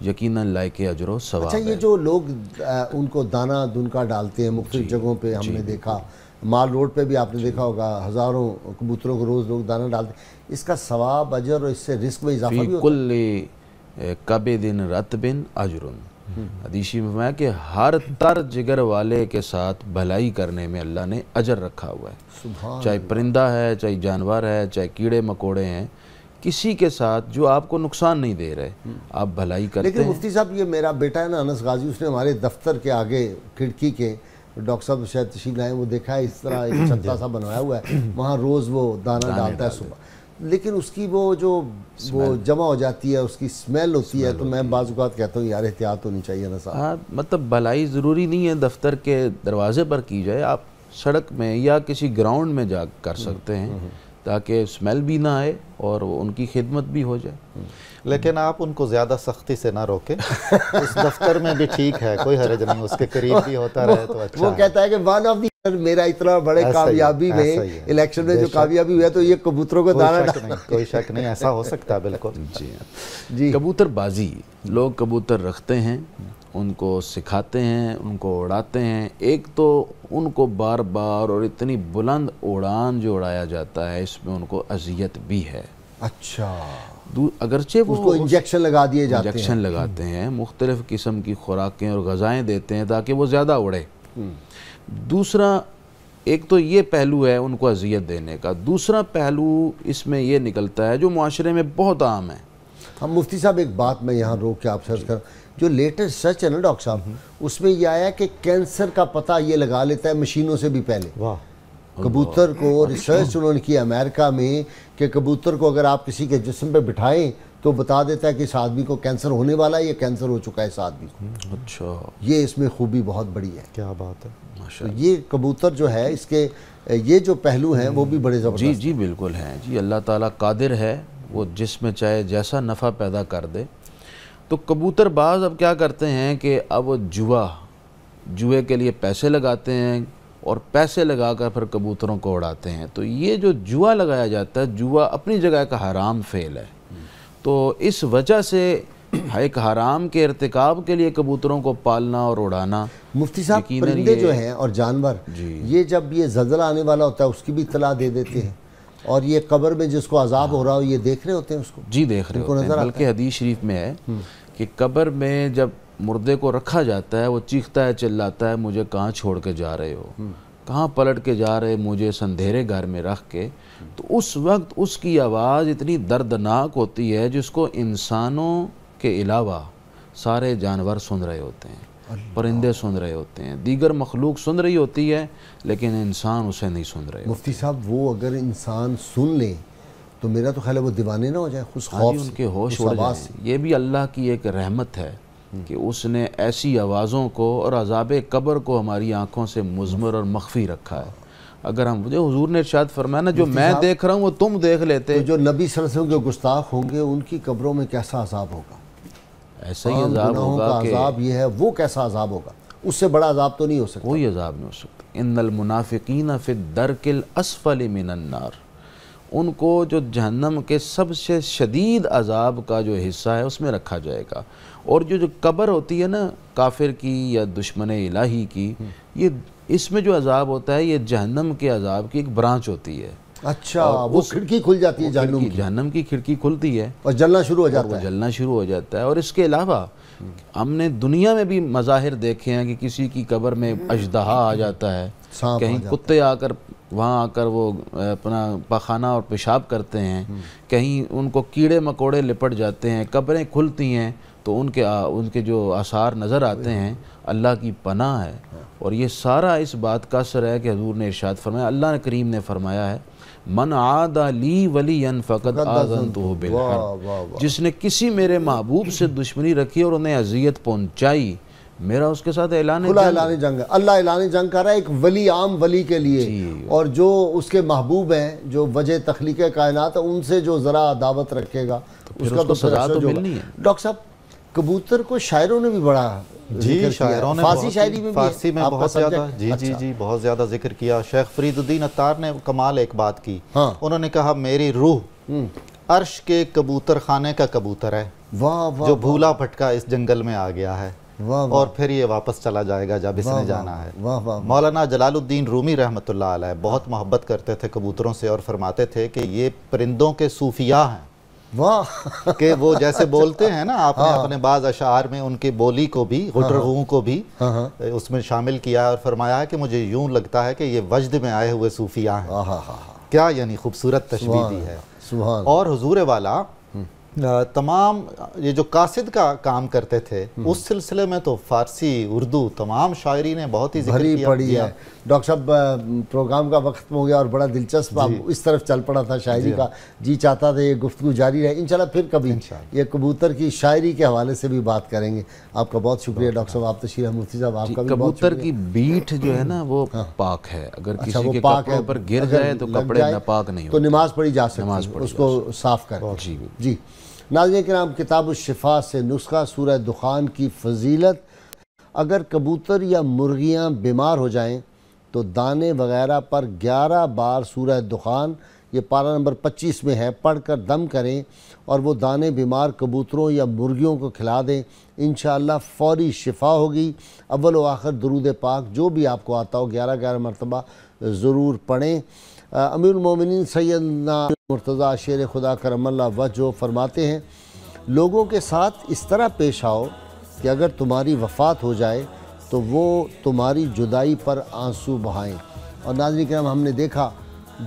یقیناً لائق اجر و ثواب ہے. اچھا یہ جو لوگ ان کو دانہ دنکا ڈالتے ہیں مختلف جگہوں پہ، ہم نے دیکھا مال روڈ پہ بھی آپ نے دیکھا ہوگا ہزاروں کبوتروں کو روز لوگ دانہ ڈالتے ہیں، اس کا ثواب اجر اور اس سے رزق میں اضافہ بھی ہوتا ہے. کل کبد رطب اجر. حدیثی میں فرمایا کہ ہر تر جگر والے کے ساتھ بھلائی کرنے میں اللہ نے اجر رکھا ہوا ہے. چاہے پرندہ ہے، چاہے جانور ہے، چاہے کیڑے مکوڑے ہیں، کسی کے ساتھ جو آپ کو نقصان نہیں دے رہے آپ بھلائی کرتے ہیں. لیکن مفتی صاحب یہ میرا بیٹا ہے نا انس غازی، اس نے ہمارے دفتر کے آگے کھڑکی کے، ڈاکٹر صاحب شاید تشریف لائیں، وہ دیکھا ہے اس طرح ایک چھتا سا بنوایا ہوا ہے، وہاں روز وہ دانہ ڈالتا ہے صبح. لیکن اس کی وہ جمع ہو جاتی ہے، اس کی سمیل ہوتی ہے، تو میں بعض اوقات کہتا ہوں یار احتیاط ہونی چاہیے نا صاحب. مطلب بھلائی ضروری نہیں ہے دفتر کے دروازے پر کی جائے، آپ سڑک میں یا کسی گراؤنڈ میں جا کر سکتے ہیں تاکہ سمیل بھی نہ آئے اور ان کی خدمت بھی ہو جائے. لیکن آپ ان کو زیادہ سختی سے نہ روکیں. اس دفتر میں بھی ٹھیک ہے، کوئی حرج نہیں، اس کے قریب بھی ہوتا رہے تو اچھا. وہ کہتا ہے کہ ون آف دی میرا اتنا بڑے کامیابی میں الیکشن میں جو کامیابی ہوا تو یہ کبوتروں کو دانہ ڈالنا. کوئی شک نہیں، ایسا ہو سکتا ہے بالکل. جی کبوتر بازی، لوگ کبوتر رکھتے ہیں، ان کو سکھاتے ہیں، ان کو اڑاتے ہیں. ایک تو ان کو بار بار اور اتنی بلند اڑان جو اڑایا جاتا ہے اس میں ان کو اذیت بھی ہے. اچھا اگرچہ وہ اس کو انجیکشن لگا دیے جاتے ہیں، انجیکشن لگاتے ہیں، مختلف قسم کی خوراکیں اور غذائیں دیتے ہیں تاکہ وہ زیادہ اڑے. دوسرا ایک تو یہ پہلو ہے ان کو اذیت دینے کا. دوسرا پہلو اس میں یہ نکلتا ہے جو معاشرے میں بہت عام ہے. ہم مفتی صاحب ایک بات میں یہاں روک کے آپ سے عرض کر، جو لیٹسٹ سرچ ہے نا ڈاکٹر صاحب، اس میں یہ آیا کہ کینسر کا پتہ یہ لگا لیتا ہے مشینوں سے بھی پہلے. واہ. کبوتر کو ریسرچ انہوں نے کی امریکہ میں کہ کبوتر کو اگر آپ کسی کے جسم پہ بٹھائیں تو بتا دیتا ہے کہ اس آدمی کو کینسر ہونے والا ہے یا کینسر ہو چکا ہے اس آدمی کو. اچھا یہ اس میں خوبی بہت بڑی ہے. کیا بات ہے. یہ کبوتر جو ہے اس کے یہ جو پہلو ہیں وہ بھی بڑے زبردست. جی جی بالکل ہیں. جی اللہ تعالیٰ قادر ہے، وہ جس میں چاہے جیسا نفع پیدا کر دے. تو کبوتر باز اب کیا کرتے ہیں کہ اب جوئے کے لیے پیسے لگاتے ہیں اور پیسے لگا کر پھر کبوتروں کو اڑاتے ہیں. تو یہ جو جوا لگایا جاتا ہے، جوا اپنی جگہ کا حرام فعل ہے. تو اس وجہ سے ایک حرام کے ارتکاب کے لیے کبوتروں کو پالنا اور اڑانا. مفتی صاحب پرندے جو ہیں اور جانور، یہ جب یہ زلزلہ آنے والا ہوتا ہے اس کی بھی اطلاع دے دیتے ہیں، اور یہ قبر میں جس کو عذاب ہو رہا ہو یہ دیکھ رہے ہوتے ہیں اس کو. جی دیکھ رہے ہوتے ہیں. بلکہ حدیث شریف میں ہے کہ قبر میں جب مردے کو رکھا جاتا ہے وہ چیختا ہے، چلاتا ہے، مجھے کہاں چھوڑ کے جا رہے ہو، کہاں پلٹ کے جا رہے مجھے اس اندھیرے گھر میں رکھ کے. تو اس وقت اس کی آواز اتنی دردناک ہوتی ہے جس کو انسانوں کے علاوہ سارے جانور سن رہے ہوتے ہیں، پرندے سن رہے ہوتے ہیں، دیگر مخلوق سن رہی ہوتی ہے لیکن انسان اسے نہیں سن رہے. مفتی صاحب وہ اگر انسان سن لیں تو میرا تو خیال ہے وہ دیوانے نہ ہو جائیں، خوش خوف ان کے ہوش اڑ جائیں. یہ بھی اللہ کی ایک رحمت ہے کہ اس نے ایسی آوازوں کو اور عذاب قبر کو ہماری آنکھوں سے مضمر اور مخفی رکھا ہے. اگر ہم مجھے حضور نے ارشاد فرمایا نا جو میں دیکھ رہا ہوں وہ تم دیکھ لیتے. جو نبی صلی اللہ علیہ وسلم کے گستاخ ہوں گے ان کی قبروں میں کیسا عذاب ہوگا. ایسا ہی عذاب ہوگا کہ عذاب یہ ہے، وہ کیسا عذاب ہوگا، اس سے بڑا عذاب تو نہیں ہو سکتا. کوئی عذاب نہیں ہو سکتا. ان المنافقین فی الدرک الاسفل من النار. ان کو جو جہنم کے سب سے شدید عذاب کا جو حصہ ہے اس میں رکھا جائے گا. اور جو قبر ہوتی ہے نا کافر کی یا دشمن الہی کی، یہ اس میں جو عذاب ہوتا ہے یہ جہنم کے عذاب کی ایک برانچ ہوتی ہے. اچھا وہ کھڑکی کھل جاتی ہے جہنم کی کھڑکی کھلتی ہے اور جلنا شروع ہو جاتا ہے. جلنا شروع ہو جاتا ہے. اور اس کے علاوہ ہم نے دنیا میں بھی مظاہر دیکھے ہیں کہ کسی کی قبر میں اژدہا آ جاتا ہے، کہیں کتے آ کر وہاں آ کر وہ اپنا پاخانہ اور پیشاب کرتے ہیں، کہیں ان کو کیڑے مکوڑے لپٹ جاتے ہیں، قبریں کھلتی ہیں تو ان کے جو آثار نظر آتے ہیں، اللہ کی پناہ ہے۔ اور یہ سارا اس بات کا اثر ہے کہ حضور نے ارشاد فرمایا، اللہ کریم نے فرمایا ہے، من عاد لی ولیا فقد آذنتہ بالحرب، جس نے کسی میرے محبوب سے دشمنی رکھی اور انہیں اذیت پہنچائی، میرا اس کے ساتھ اعلان جنگ ہے۔ اللہ اعلان جنگ کر رہا ہے ایک ولی، عام ولی کے لیے، اور جو اس کے محبوب ہیں، جو وجہ تخلیق کائنات ہے، ان سے جو ذرا عداوت رکھے گا اس کا تو سزا تو ملنی ہے۔ ڈاکٹر صاحب، کبوتر کو شاعروں نے بھی بڑا شاعروں نے فارسی شاعری میں فارسی میں بہت زیادہ بہت زیادہ ذکر کیا۔ شیخ فرید الدین عطار نے کمال ایک بات کی، انہوں نے کہا میری روح عرش کے کبوتر خانے کا کبوتر ہے جو بھولا بھٹکا اس جنگل میں آ گیا ہے اور پھر یہ واپس چلا جائے گا جب اس نے جانا ہے۔ مولانا جلال الدین رومی رحمۃ اللہ علیہ بہت محبت کرتے تھے کبوتروں سے اور فرماتے تھے کہ یہ پرندوں کے صوفیاء ہیں، کہ وہ جیسے بولتے ہیں نا، آپ نے اپنے بعض اشعار میں ان کی بولی کو بھی، غٹرغوں کو بھی اس میں شامل کیا ہے اور فرمایا ہے کہ مجھے یوں لگتا ہے کہ یہ وجد میں آئے ہوئے صوفیاء ہیں۔ کیا یعنی خوبصورت تشبیہ دی ہے۔ اور حضور والا تمام یہ جو قاصد کا کام کرتے تھے اس سلسلے میں تو فارسی، اردو تمام شاعری نے بہت ہی ذکر کیا پڑھی ہے۔ ڈاکٹر صاحب، پروگرام کا وقت ہو گیا اور بڑا دلچسپ اس طرف چل پڑا تھا شاعری کا، جی چاہتا تھا یہ گفتگو جاری رہے۔ انشاءاللہ پھر کبھی یہ کبوتر کی شاعری کے حوالے سے بھی بات کریں گے۔ آپ کا بہت شکریہ ڈاکٹر صاحب، آپ تشریف، مفتی صاحب آپ کا بھی بہت شکریہ۔ کبوتر کی بیٹھ جو ہے نا وہ پاک ہے، اگر کسی کے کپڑوں پر گر جائے تو کپڑے ناپاک نہیں ہوتے، تو نماز پڑھی جا سکتی، اس کو صاف کریں۔ جی ناظرین کرام، کتاب الشفا سے نسخہ سورہ دخان کی فضیلت۔ اگر کبوتر یا مرغیاں بیمار ہو جائیں تو دانے وغیرہ پر 11 بار سورہ دخان، یہ پارہ نمبر 25 میں ہے، پڑھ کر دم کریں اور وہ دانے بیمار کبوتروں یا مرغیوں کو کھلا دیں، انشاءاللہ فوری شفا ہوگی۔ اول و آخر درود پاک جو بھی آپ کو آتا ہو 11 مرتبہ ضرور پڑھیں۔ امیر المومنین سیدنا مرتضیٰ شیر خدا کرم اللہ وجہ فرماتے ہیں، لوگوں کے ساتھ اس طرح پیش آؤ کہ اگر تمہاری وفات ہو جائے تو وہ تمہاری جدائی پر آنسو بہائیں۔ اور ناظرین کرام، ہم نے دیکھا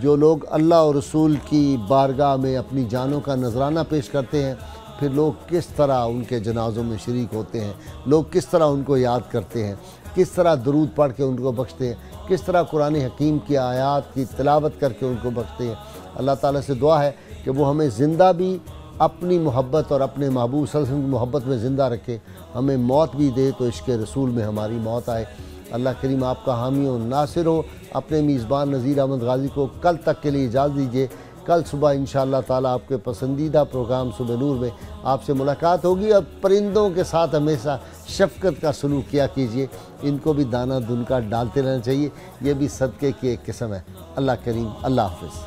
جو لوگ اللہ اور رسول کی بارگاہ میں اپنی جانوں کا نذرانہ پیش کرتے ہیں، پھر لوگ کس طرح ان کے جنازوں میں شریک ہوتے ہیں، لوگ کس طرح ان کو یاد کرتے ہیں، کس طرح درود پڑھ کے ان کو بخشتے ہیں، کس طرح قرآن حکیم کی آیات کی تلاوت کر کے ان کو بخشتے ہیں۔ اللہ تعالیٰ سے دعا ہے کہ وہ ہمیں زندہ بھی اپنی محبت اور اپنے محبوب صلی اللہ علیہ وسلم کی محبت میں زندہ رکھے، ہمیں موت بھی دے تو عشق رسول میں ہماری موت آئے۔ اللہ کریم آپ کا حامی و ناصر ہو۔ اپنے میزبان نذیر احمد غازی کو کل تک کے لیے اجازت دیجیے۔ کل صبح انشاءاللہ تعالیٰ آپ کے پسندیدہ پروگرام صبح نور میں آپ سے ملاقات ہوگی۔ اور پرندوں کے ساتھ ہمیشہ شفقت کا سلوک کیا کیجیے، ان کو بھی دانہ دن کا ڈالتے رہنا چاہیے، یہ بھی صدقے کی ایک قسم ہے۔ اللہ کریم، اللہ حافظ۔